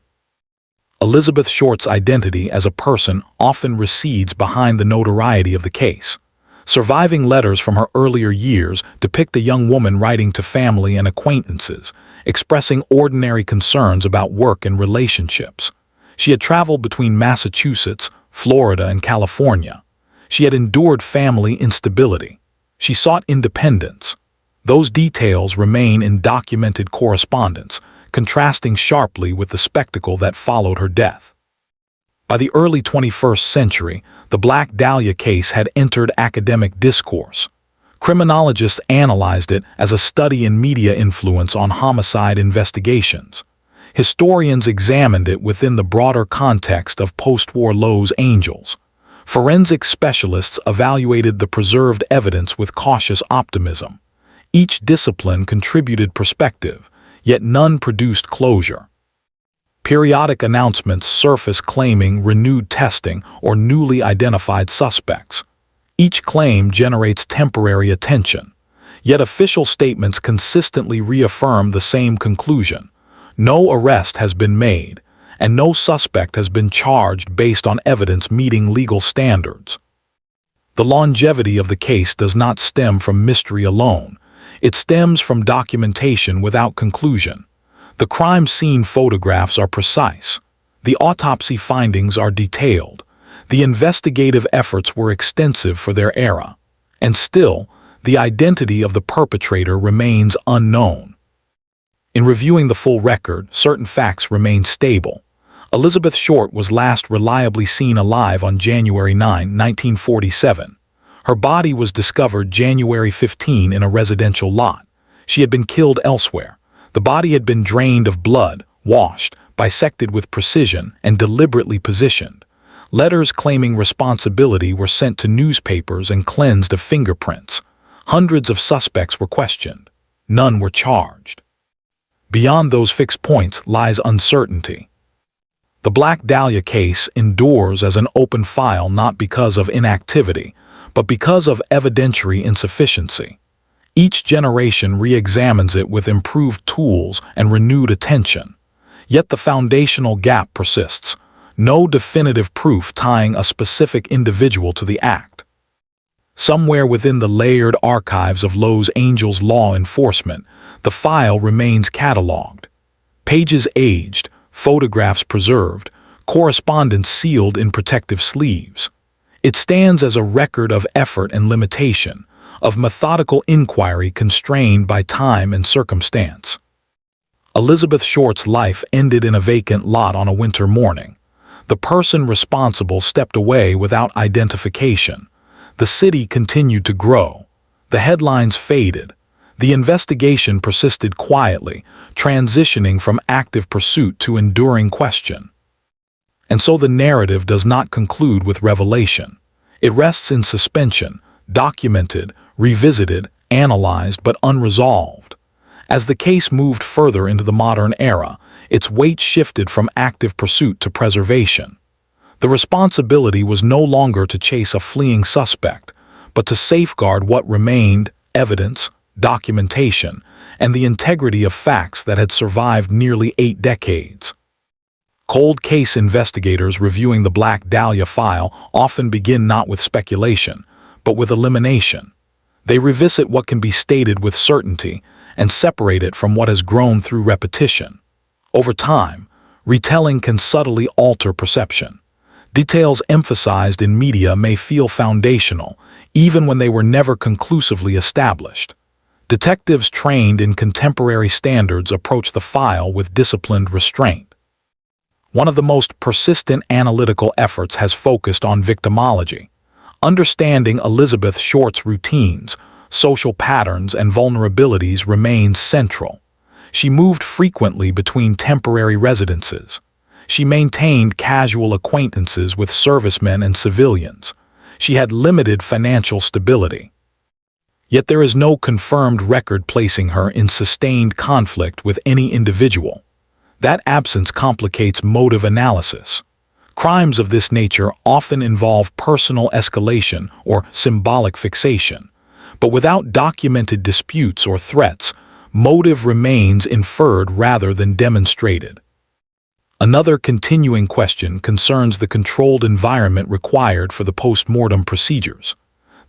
Elizabeth Short's identity as a person often recedes behind the notoriety of the case. Surviving letters from her earlier years depict a young woman writing to family and acquaintances, expressing ordinary concerns about work and relationships. She had traveled between Massachusetts, Florida, and California. She had endured family instability. She sought independence. Those details remain in documented correspondence, contrasting sharply with the spectacle that followed her death. By the early 21st century, the Black Dahlia case had entered academic discourse. Criminologists analyzed it as a study in media influence on homicide investigations. Historians examined it within the broader context of post-war Lowe's Angels. Forensic specialists evaluated the preserved evidence with cautious optimism. Each discipline contributed perspective, yet none produced closure. Periodic announcements surface claiming renewed testing or newly identified suspects. Each claim generates temporary attention, yet official statements consistently reaffirm the same conclusion. No arrest has been made, and no suspect has been charged based on evidence meeting legal standards. The longevity of the case does not stem from mystery alone. It stems from documentation without conclusion. The crime scene photographs are precise. The autopsy findings are detailed. The investigative efforts were extensive for their era. And still, the identity of the perpetrator remains unknown. In reviewing the full record, certain facts remain stable. Elizabeth Short was last reliably seen alive on January 9, 1947. Her body was discovered January 15 in a residential lot. She had been killed elsewhere. The body had been drained of blood, washed, bisected with precision, and deliberately positioned. Letters claiming responsibility were sent to newspapers and cleansed of fingerprints. Hundreds of suspects were questioned. None were charged. Beyond those fixed points lies uncertainty. The Black Dahlia case endures as an open file not because of inactivity, but because of evidentiary insufficiency. Each generation re-examines it with improved tools and renewed attention. Yet the foundational gap persists. No definitive proof tying a specific individual to the act. Somewhere within the layered archives of Los Angeles law enforcement, the file remains cataloged. Pages aged, photographs preserved, correspondence sealed in protective sleeves. It stands as a record of effort and limitation, of methodical inquiry constrained by time and circumstance. Elizabeth Short's life ended in a vacant lot on a winter morning. The person responsible stepped away without identification. The city continued to grow. The headlines faded. The investigation persisted quietly, transitioning from active pursuit to enduring question. And so the narrative does not conclude with revelation. It rests in suspension, documented, revisited, analyzed, but unresolved. As the case moved further into the modern era, its weight shifted from active pursuit to preservation. The responsibility was no longer to chase a fleeing suspect, but to safeguard what remained: evidence, documentation, and the integrity of facts that had survived nearly 8 decades. Cold case investigators reviewing the Black Dahlia file often begin not with speculation, but with elimination. They revisit what can be stated with certainty and separate it from what has grown through repetition. Over time, retelling can subtly alter perception. Details emphasized in media may feel foundational, even when they were never conclusively established. Detectives trained in contemporary standards approach the file with disciplined restraint. One of the most persistent analytical efforts has focused on victimology. Understanding Elizabeth Short's routines, social patterns, and vulnerabilities remains central. She moved frequently between temporary residences. She maintained casual acquaintances with servicemen and civilians. She had limited financial stability. Yet there is no confirmed record placing her in sustained conflict with any individual. That absence complicates motive analysis. Crimes of this nature often involve personal escalation or symbolic fixation. But without documented disputes or threats, motive remains inferred rather than demonstrated. Another continuing question concerns the controlled environment required for the post-mortem procedures.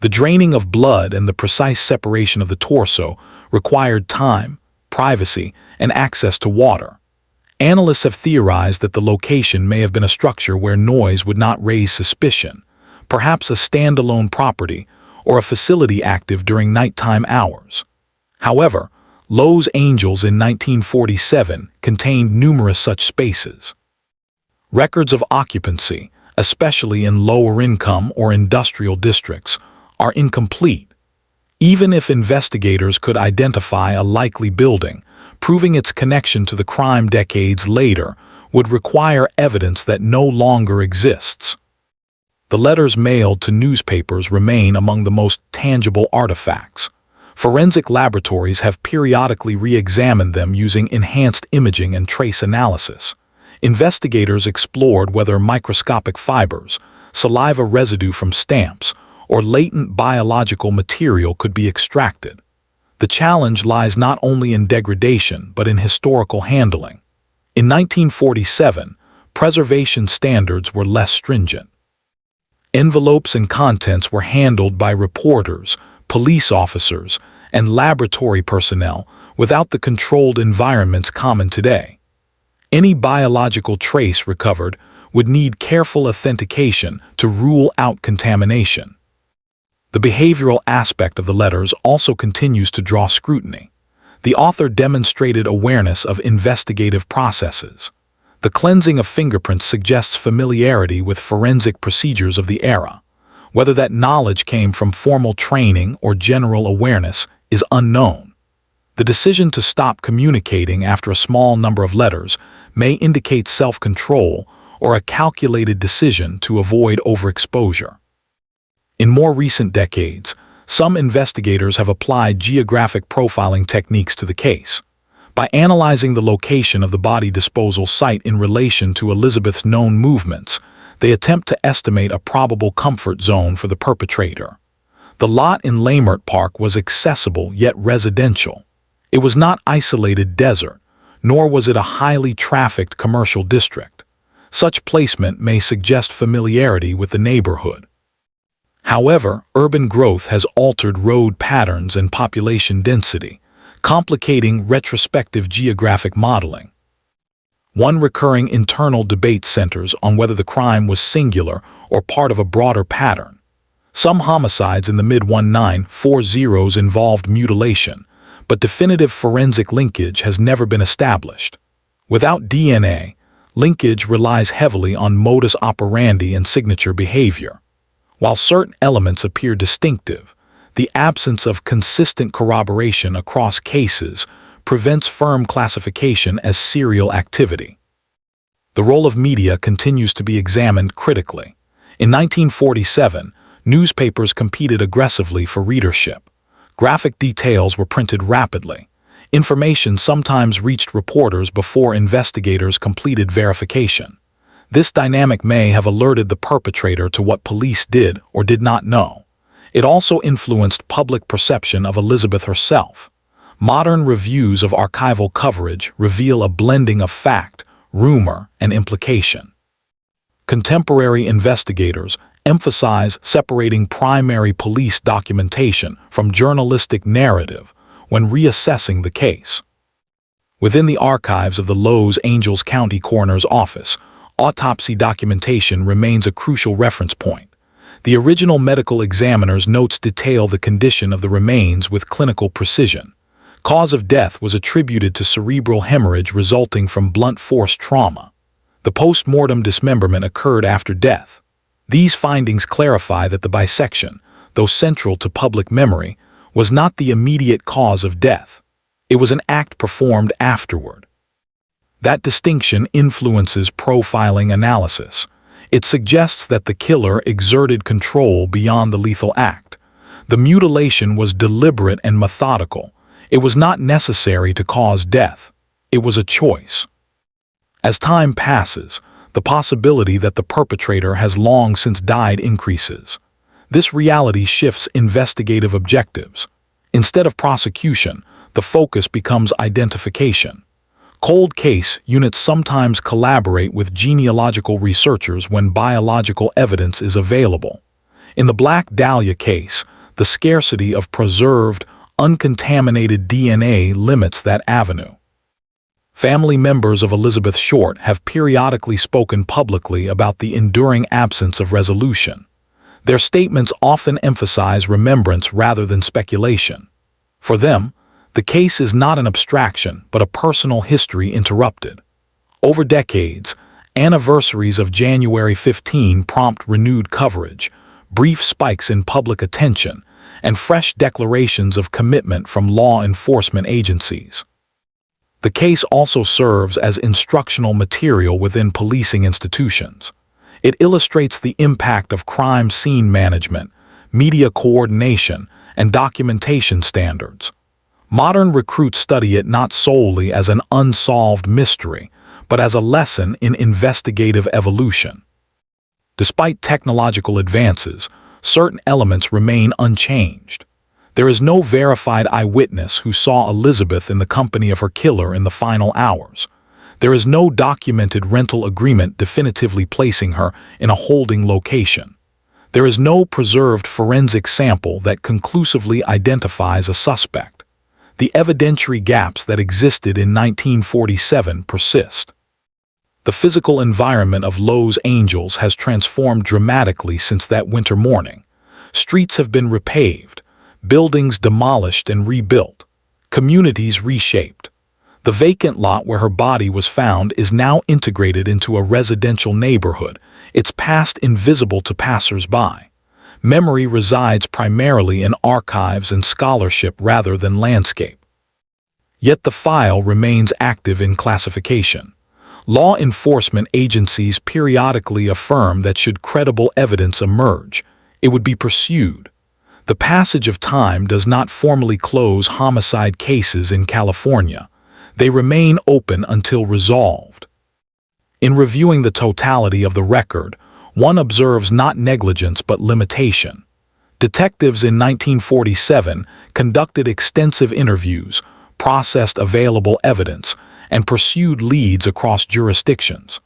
The draining of blood and the precise separation of the torso required time, privacy, and access to water. Analysts have theorized that the location may have been a structure where noise would not raise suspicion, perhaps a standalone property or a facility active during nighttime hours. However, Los Angeles in 1947 contained numerous such spaces. Records of occupancy, especially in lower-income or industrial districts, are incomplete. Even if investigators could identify a likely building, proving its connection to the crime decades later would require evidence that no longer exists. The letters mailed to newspapers remain among the most tangible artifacts. Forensic laboratories have periodically re-examined them using enhanced imaging and trace analysis. Investigators explored whether microscopic fibers, saliva residue from stamps, or latent biological material could be extracted. The challenge lies not only in degradation but in historical handling. In 1947, preservation standards were less stringent. Envelopes and contents were handled by reporters, police officers, and laboratory personnel without the controlled environments common today. Any biological trace recovered would need careful authentication to rule out contamination. The behavioral aspect of the letters also continues to draw scrutiny. The author demonstrated awareness of investigative processes. The cleansing of fingerprints suggests familiarity with forensic procedures of the era. Whether that knowledge came from formal training or general awareness is unknown. The decision to stop communicating after a small number of letters may indicate self-control or a calculated decision to avoid overexposure. In more recent decades, some investigators have applied geographic profiling techniques to the case. By analyzing the location of the body disposal site in relation to Elizabeth's known movements, they attempt to estimate a probable comfort zone for the perpetrator. The lot in Leimert Park was accessible yet residential. It was not isolated desert, nor was it a highly trafficked commercial district. Such placement may suggest familiarity with the neighborhood. However, urban growth has altered road patterns and population density, complicating retrospective geographic modeling. One recurring internal debate centers on whether the crime was singular or part of a broader pattern. Some homicides in the mid-1940s involved mutilation, but definitive forensic linkage has never been established. Without DNA, linkage relies heavily on modus operandi and signature behavior. While certain elements appear distinctive, the absence of consistent corroboration across cases prevents firm classification as serial activity. The role of media continues to be examined critically. In 1947, newspapers competed aggressively for readership. Graphic details were printed rapidly. Information sometimes reached reporters before investigators completed verification. This dynamic may have alerted the perpetrator to what police did or did not know. It also influenced public perception of Elizabeth herself. Modern reviews of archival coverage reveal a blending of fact, rumor, and implication. Contemporary investigators emphasize separating primary police documentation from journalistic narrative when reassessing the case. Within the archives of the Los Angeles County Coroner's Office, autopsy documentation remains a crucial reference point. The original medical examiner's notes detail the condition of the remains with clinical precision. Cause of death was attributed to cerebral hemorrhage resulting from blunt force trauma. The post-mortem dismemberment occurred after death. These findings clarify that the bisection, though central to public memory, was not the immediate cause of death. It was an act performed afterward. That distinction influences profiling analysis. It suggests that the killer exerted control beyond the lethal act. The mutilation was deliberate and methodical. It was not necessary to cause death. It was a choice. As time passes, the possibility that the perpetrator has long since died increases. This reality shifts investigative objectives. Instead of prosecution, the focus becomes identification. Cold case units sometimes collaborate with genealogical researchers when biological evidence is available. In the Black Dahlia case, the scarcity of preserved, uncontaminated DNA limits that avenue. Family members of Elizabeth Short have periodically spoken publicly about the enduring absence of resolution. Their statements often emphasize remembrance rather than speculation. For them, the case is not an abstraction but a personal history interrupted. Over decades, anniversaries of January 15 prompt renewed coverage, brief spikes in public attention, and fresh declarations of commitment from law enforcement agencies. The case also serves as instructional material within policing institutions. It illustrates the impact of crime scene management, media coordination, and documentation standards. Modern recruits study it not solely as an unsolved mystery, but as a lesson in investigative evolution. Despite technological advances, certain elements remain unchanged. There is no verified eyewitness who saw Elizabeth in the company of her killer in the final hours. There is no documented rental agreement definitively placing her in a holding location. There is no preserved forensic sample that conclusively identifies a suspect. The evidentiary gaps that existed in 1947 persist. The physical environment of Los Angeles has transformed dramatically since that winter morning. Streets have been repaved, buildings demolished and rebuilt, communities reshaped. The vacant lot where her body was found is now integrated into a residential neighborhood, its past invisible to passers-by. Memory resides primarily in archives and scholarship rather than landscape. Yet the file remains active in classification. Law enforcement agencies periodically affirm that should credible evidence emerge, it would be pursued. The passage of time does not formally close homicide cases in California. They remain open until resolved. In reviewing the totality of the record, one observes not negligence but limitation. Detectives in 1947 conducted extensive interviews, processed available evidence, and pursued leads across jurisdictions.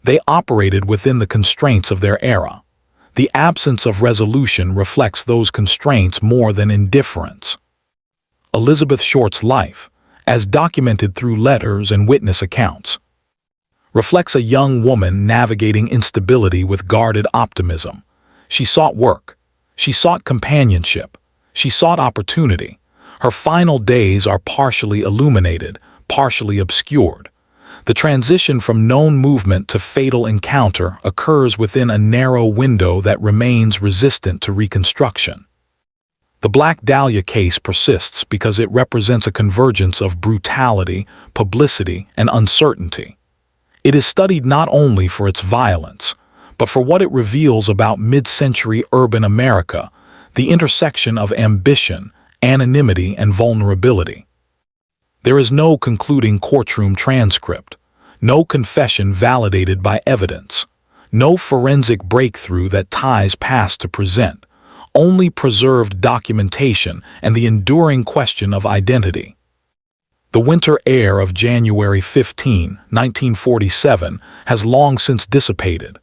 They operated within the constraints of their era. The absence of resolution reflects those constraints more than indifference. Elizabeth Short's life, as documented through letters and witness accounts, reflects a young woman navigating instability with guarded optimism. She sought work. She sought companionship. She sought opportunity. Her final days are partially illuminated, partially obscured. The transition from known movement to fatal encounter occurs within a narrow window that remains resistant to reconstruction. The Black Dahlia case persists because it represents a convergence of brutality, publicity, and uncertainty. It is studied not only for its violence, but for what it reveals about mid-century urban America, the intersection of ambition, anonymity, and vulnerability. There is no concluding courtroom transcript, no confession validated by evidence, no forensic breakthrough that ties past to present, only preserved documentation and the enduring question of identity. The winter air of January 15, 1947, has long since dissipated.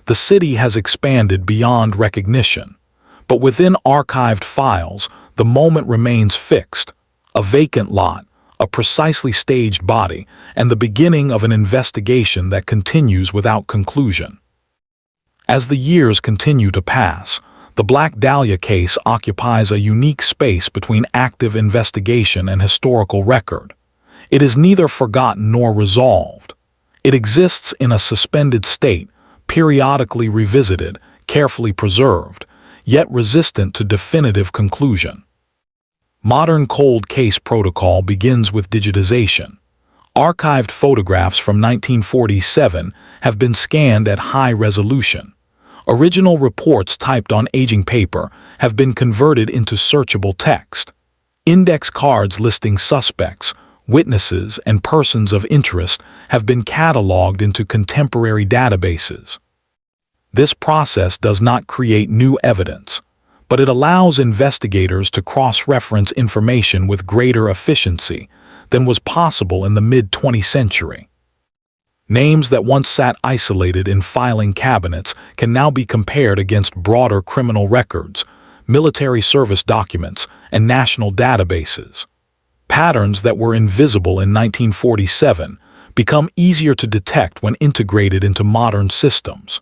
The city has expanded beyond recognition, but within archived files, the moment remains fixed, a vacant lot, a precisely staged body, and the beginning of an investigation that continues without conclusion. As the years continue to pass, the Black Dahlia case occupies a unique space between active investigation and historical record. It is neither forgotten nor resolved. It exists in a suspended state, periodically revisited, carefully preserved, yet resistant to definitive conclusion. Modern cold case protocol begins with digitization. Archived photographs from 1947 have been scanned at high resolution. Original reports typed on aging paper have been converted into searchable text. Index cards listing suspects, witnesses, and persons of interest have been cataloged into contemporary databases. This process does not create new evidence, but it allows investigators to cross-reference information with greater efficiency than was possible in the mid-20th century. Names that once sat isolated in filing cabinets can now be compared against broader criminal records, military service documents, and national databases. Patterns that were invisible in 1947 become easier to detect when integrated into modern systems.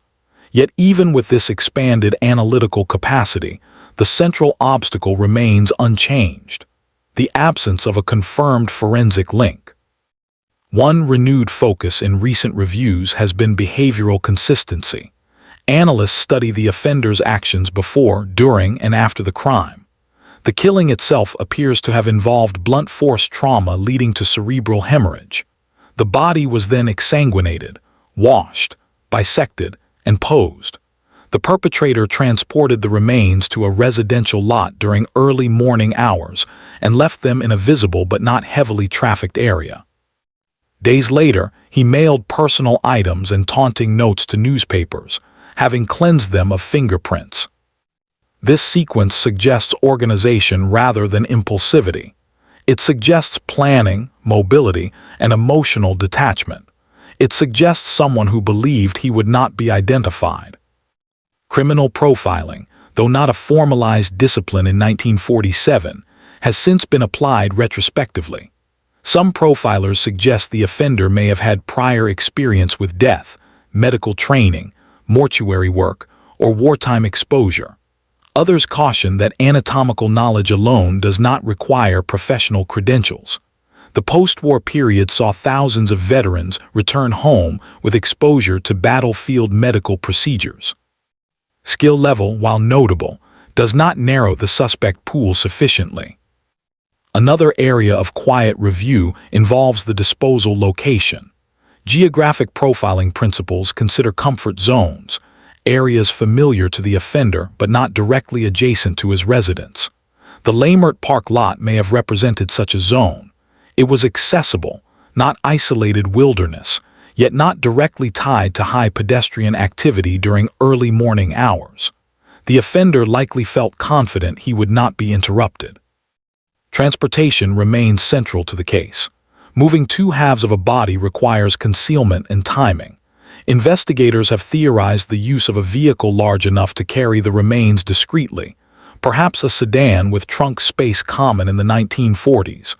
Yet even with this expanded analytical capacity, the central obstacle remains unchanged: the absence of a confirmed forensic link. One renewed focus in recent reviews has been behavioral consistency. Analysts study the offender's actions before, during, and after the crime. The killing itself appears to have involved blunt force trauma leading to cerebral hemorrhage. The body was then exsanguinated, washed, bisected, and posed. The perpetrator transported the remains to a residential lot during early morning hours and left them in a visible but not heavily trafficked area. Days later, he mailed personal items and taunting notes to newspapers, having cleansed them of fingerprints. This sequence suggests organization rather than impulsivity. It suggests planning, mobility, and emotional detachment. It suggests someone who believed he would not be identified. Criminal profiling, though not a formalized discipline in 1947, has since been applied retrospectively. Some profilers suggest the offender may have had prior experience with death, medical training, mortuary work, or wartime exposure. Others caution that anatomical knowledge alone does not require professional credentials. The post-war period saw thousands of veterans return home with exposure to battlefield medical procedures. Skill level, while notable, does not narrow the suspect pool sufficiently. Another area of quiet review involves the disposal location. Geographic profiling principles consider comfort zones, areas familiar to the offender but not directly adjacent to his residence. The Leimert Park lot may have represented such a zone. It was accessible, not isolated wilderness, yet not directly tied to high pedestrian activity during early morning hours. The offender likely felt confident he would not be interrupted. Transportation remains central to the case. Moving two halves of a body requires concealment and timing. Investigators have theorized the use of a vehicle large enough to carry the remains discreetly, perhaps a sedan with trunk space common in the 1940s.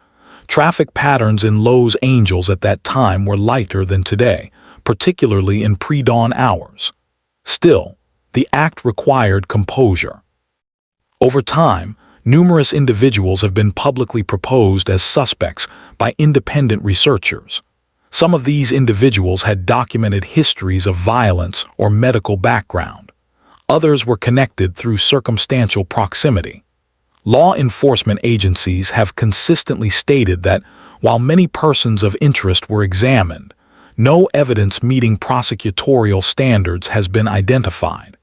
Traffic patterns in Los Angeles at that time were lighter than today, particularly in pre-dawn hours. Still, the act required composure. Over time, numerous individuals have been publicly proposed as suspects by independent researchers. Some of these individuals had documented histories of violence or medical background. Others were connected through circumstantial proximity. Law enforcement agencies have consistently stated that, while many persons of interest were examined, no evidence meeting prosecutorial standards has been identified.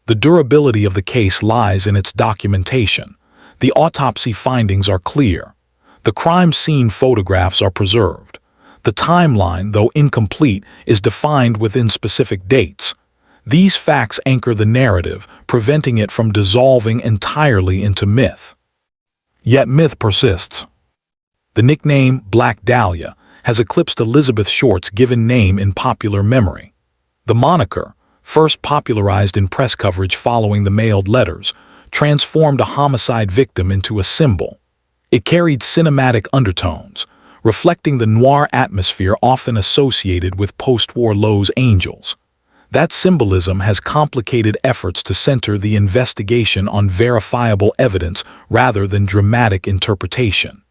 The durability of the case lies in its documentation. The autopsy findings are clear. The crime scene photographs are preserved. The timeline, though incomplete, is defined within specific dates. These facts anchor the narrative, preventing it from dissolving entirely into myth. Yet myth persists. The nickname Black Dahlia has eclipsed Elizabeth Short's given name in popular memory. The moniker, first popularized in press coverage following the mailed letters, transformed a homicide victim into a symbol. It carried cinematic undertones, reflecting the noir atmosphere often associated with post-war Los Angeles. That symbolism has complicated efforts to center the investigation on verifiable evidence rather than dramatic interpretation.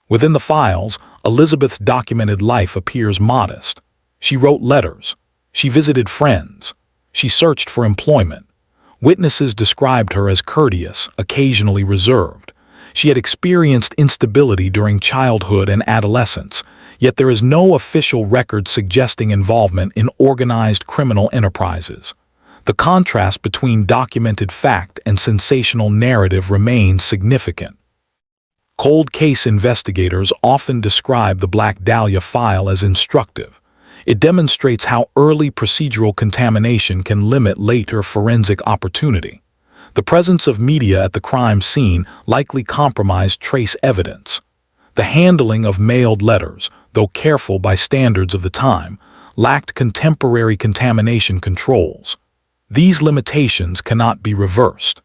Within the files, Elizabeth's documented life appears modest. She wrote letters. She visited friends. She searched for employment. Witnesses described her as courteous, occasionally reserved. She had experienced instability during childhood and adolescence, yet there is no official record suggesting involvement in organized criminal enterprises. The contrast between documented fact and sensational narrative remains significant. Cold case investigators often describe the Black Dahlia file as instructive. It demonstrates how early procedural contamination can limit later forensic opportunity. The presence of media at the crime scene likely compromised trace evidence. The handling of mailed letters, though careful by standards of the time, lacked contemporary contamination controls. These limitations cannot be reversed.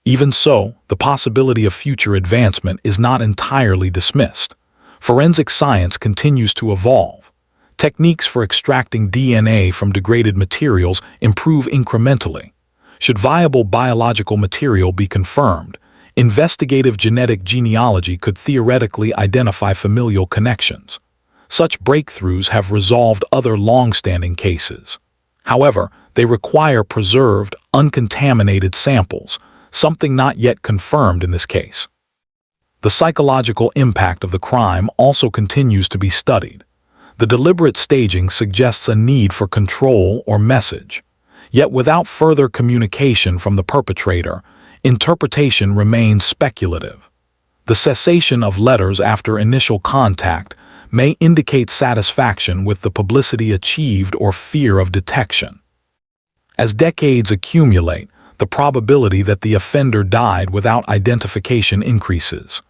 Even so, the possibility of future advancement is not entirely dismissed. Forensic science continues to evolve. Techniques for extracting DNA from degraded materials improve incrementally. Should viable biological material be confirmed, investigative genetic genealogy could theoretically identify familial connections. Such breakthroughs have resolved other long-standing cases. However, they require preserved, uncontaminated samples, something not yet confirmed in this case. The psychological impact of the crime also continues to be studied. The deliberate staging suggests a need for control or message. Yet without further communication from the perpetrator, interpretation remains speculative. The cessation of letters after initial contact may indicate satisfaction with the publicity achieved or fear of detection. As decades accumulate, the probability that the offender died without identification increases.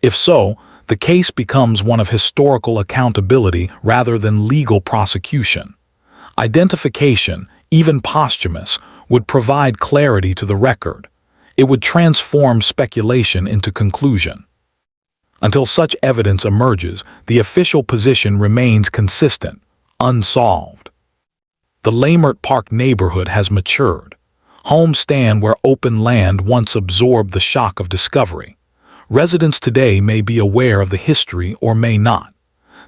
If so, the case becomes one of historical accountability rather than legal prosecution. Identification, even posthumous, would provide clarity to the record. It would transform speculation into conclusion. Until such evidence emerges, the official position remains consistent, unsolved. The Leimert Park neighborhood has matured. Homes stand where open land once absorbed the shock of discovery. Residents today may be aware of the history or may not.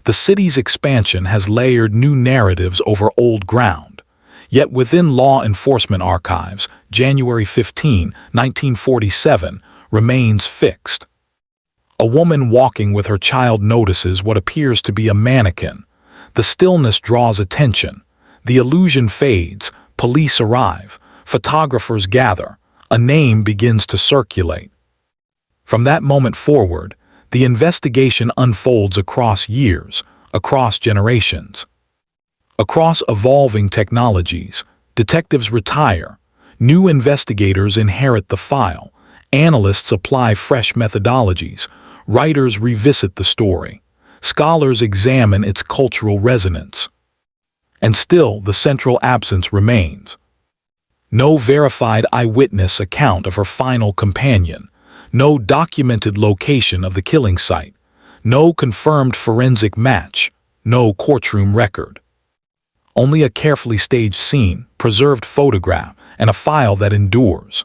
The city's expansion has layered new narratives over old ground. Yet within law enforcement archives, January 15, 1947, remains fixed. A woman walking with her child notices what appears to be a mannequin. The stillness draws attention. The illusion fades. Police arrive. Photographers gather. A name begins to circulate. From that moment forward, the investigation unfolds across years, across generations. Across evolving technologies, detectives retire. New investigators inherit the file. Analysts apply fresh methodologies. Writers revisit the story. Scholars examine its cultural resonance. And still, the central absence remains. No verified eyewitness account of her final companion. No documented location of the killing site. No confirmed forensic match. No courtroom record. Only a carefully staged scene, preserved photograph, and a file that endures.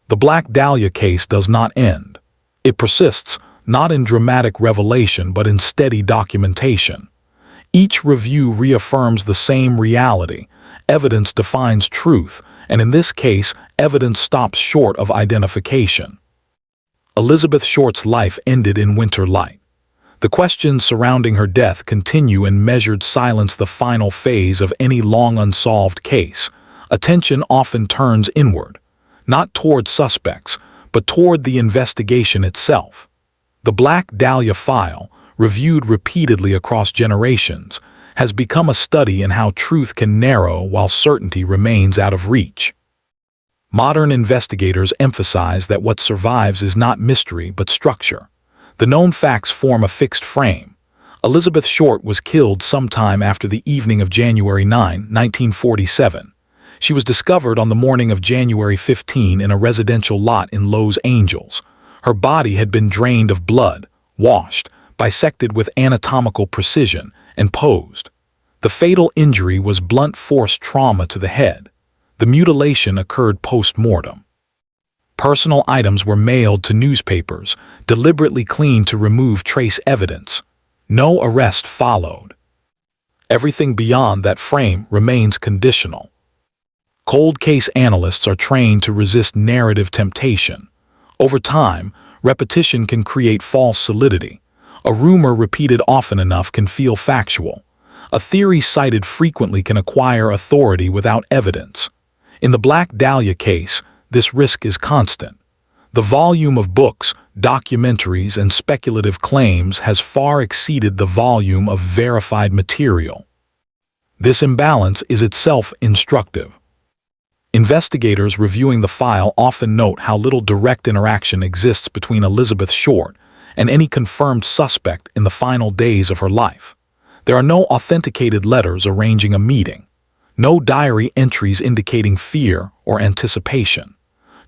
The Black Dahlia case does not end. It persists, not in dramatic revelation but in steady documentation. Each review reaffirms the same reality. Evidence defines truth, and in this case, evidence stops short of identification. Elizabeth Short's life ended in winter light. The questions surrounding her death continue in measured silence, the final phase of any long unsolved case. Attention often turns inward, not toward suspects, but toward the investigation itself. The Black Dahlia file, reviewed repeatedly across generations, has become a study in how truth can narrow while certainty remains out of reach. Modern investigators emphasize that what survives is not mystery but structure. The known facts form a fixed frame. Elizabeth Short was killed sometime after the evening of January 9, 1947. She was discovered on the morning of January 15 in a residential lot in Los Angeles. Her body had been drained of blood, washed, bisected with anatomical precision, and posed. The fatal injury was blunt force trauma to the head. The mutilation occurred post-mortem. Personal items were mailed to newspapers, deliberately cleaned to remove trace evidence. No arrest followed. Everything beyond that frame remains conditional. Cold case analysts are trained to resist narrative temptation. Over time, repetition can create false solidity. A rumor repeated often enough can feel factual. A theory cited frequently can acquire authority without evidence. In the Black Dahlia case, this risk is constant. The volume of books, documentaries, and speculative claims has far exceeded the volume of verified material. This imbalance is itself instructive. Investigators reviewing the file often note how little direct interaction exists between Elizabeth Short and any confirmed suspect in the final days of her life. There are no authenticated letters arranging a meeting, no diary entries indicating fear or anticipation,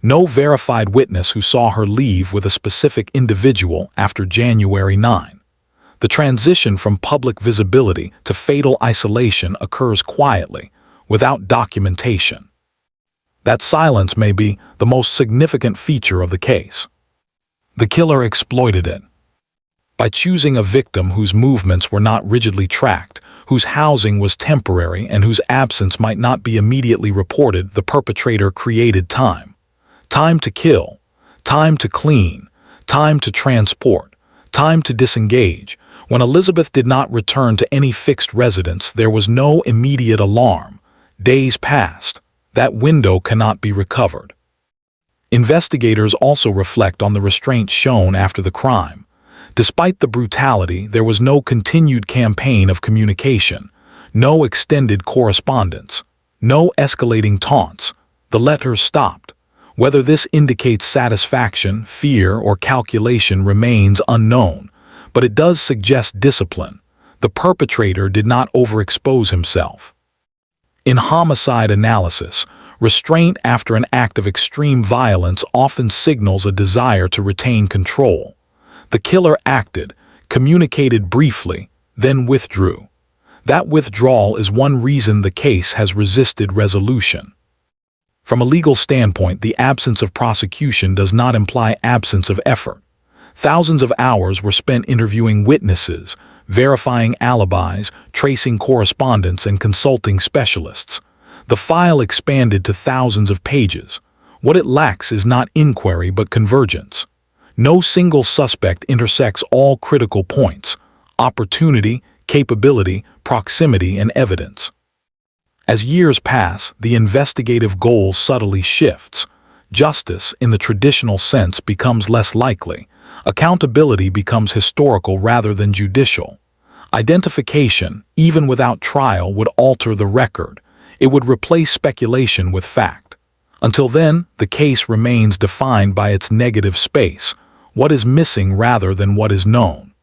no verified witness who saw her leave with a specific individual after January 9. The transition from public visibility to fatal isolation occurs quietly, without documentation. That silence may be the most significant feature of the case. The killer exploited it. By choosing a victim whose movements were not rigidly tracked, whose housing was temporary, and whose absence might not be immediately reported, the perpetrator created time. Time to kill, time to clean, time to transport, time to disengage. When Elizabeth did not return to any fixed residence, there was no immediate alarm. Days passed. That window cannot be recovered. Investigators also reflect on the restraint shown after the crime. Despite the brutality, there was no continued campaign of communication, no extended correspondence, no escalating taunts. The letters stopped. Whether this indicates satisfaction, fear, or calculation remains unknown, but it does suggest discipline. The perpetrator did not overexpose himself. In homicide analysis, restraint after an act of extreme violence often signals a desire to retain control. The killer acted, communicated briefly, then withdrew. That withdrawal is one reason the case has resisted resolution. From a legal standpoint, the absence of prosecution does not imply absence of effort. Thousands of hours were spent interviewing witnesses, verifying alibis, tracing correspondence, and consulting specialists. The file expanded to thousands of pages. What it lacks is not inquiry but convergence. No single suspect intersects all critical points: opportunity, capability, proximity, and evidence. As years pass, the investigative goal subtly shifts. Justice, in the traditional sense, becomes less likely. Accountability becomes historical rather than judicial. Identification, even without trial, would alter the record. It would replace speculation with fact. Until then, the case remains defined by its negative space, what is missing rather than what is known.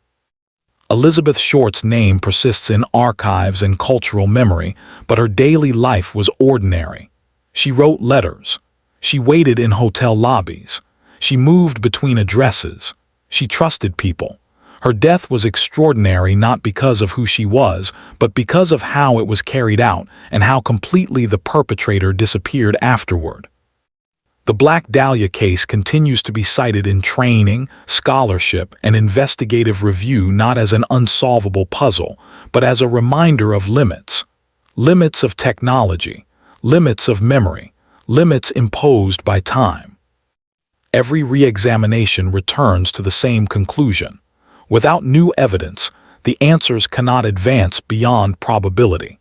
Elizabeth Short's name persists in archives and cultural memory, but her daily life was ordinary. She wrote letters. She waited in hotel lobbies. She moved between addresses. She trusted people. Her death was extraordinary not because of who she was, but because of how it was carried out and how completely the perpetrator disappeared afterward. The Black Dahlia case continues to be cited in training, scholarship, and investigative review not as an unsolvable puzzle, but as a reminder of limits. Limits of technology, limits of memory, limits imposed by time. Every re-examination returns to the same conclusion. Without new evidence, the answers cannot advance beyond probability.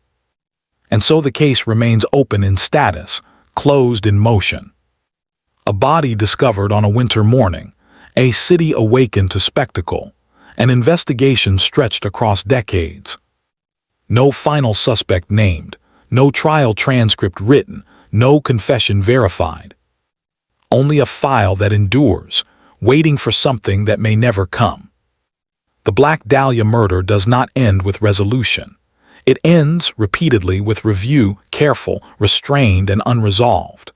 And so the case remains open in status, closed in motion. A body discovered on a winter morning, a city awakened to spectacle, an investigation stretched across decades. No final suspect named, no trial transcript written, no confession verified. Only a file that endures, waiting for something that may never come. The Black Dahlia murder does not end with resolution. It ends, repeatedly, with review, careful, restrained, and unresolved.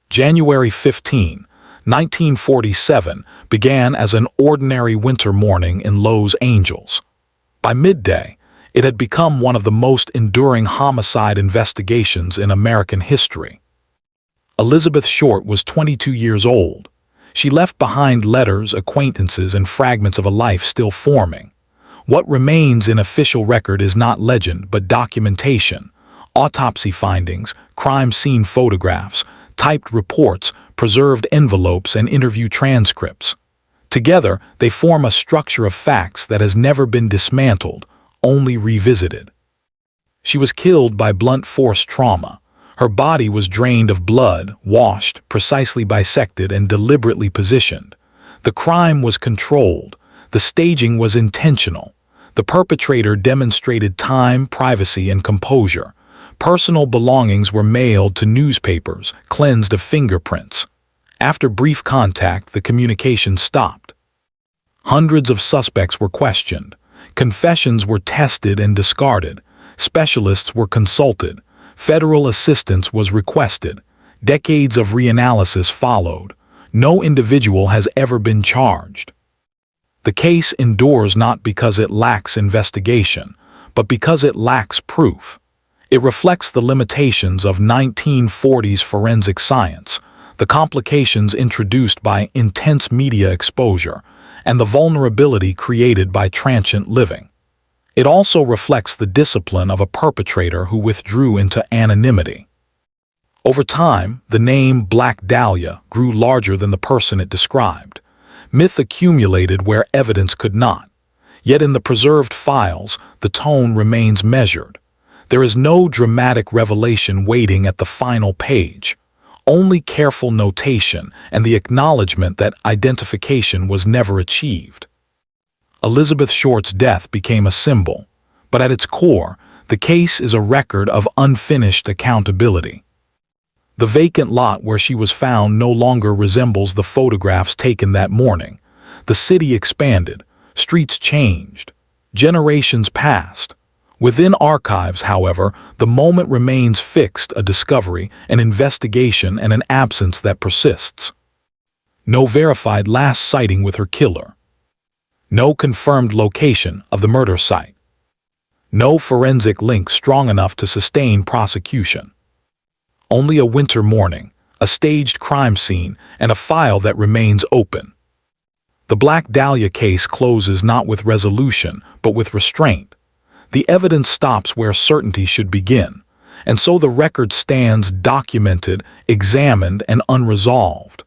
January 15, 1947, began as an ordinary winter morning in Los Angeles. By midday, it had become one of the most enduring homicide investigations in American history. Elizabeth Short was 22 years old. She left behind letters, acquaintances, and fragments of a life still forming. What remains in official record is not legend, but documentation. Autopsy findings, crime scene photographs, typed reports, preserved envelopes, and interview transcripts. Together, they form a structure of facts that has never been dismantled, only revisited. She was killed by blunt force trauma. Her body was drained of blood, washed, precisely bisected, and deliberately positioned. The crime was controlled. The staging was intentional. The perpetrator demonstrated time, privacy, and composure. Personal belongings were mailed to newspapers, cleansed of fingerprints. After brief contact, the communication stopped. Hundreds of suspects were questioned. Confessions were tested and discarded. Specialists were consulted. Federal assistance was requested. Decades of reanalysis followed. No individual has ever been charged. The case endures not because it lacks investigation, but because it lacks proof. It reflects the limitations of 1940s forensic science, the complications introduced by intense media exposure, and the vulnerability created by transient living. It also reflects the discipline of a perpetrator who withdrew into anonymity. Over time, the name Black Dahlia grew larger than the person it described. Myth accumulated where evidence could not. Yet in the preserved files, the tone remains measured. There is no dramatic revelation waiting at the final page, only careful notation and the acknowledgement that identification was never achieved. Elizabeth Short's death became a symbol, but at its core, the case is a record of unfinished accountability. The vacant lot where she was found no longer resembles the photographs taken that morning. The city expanded, streets changed, generations passed. Within archives, however, the moment remains fixed: a discovery, an investigation, and an absence that persists. No verified last sighting with her killer. No confirmed location of the murder site. No forensic link strong enough to sustain prosecution. Only a winter morning, a staged crime scene, and a file that remains open. The Black Dahlia case closes not with resolution, but with restraint. The evidence stops where certainty should begin, and so the record stands documented, examined, and unresolved.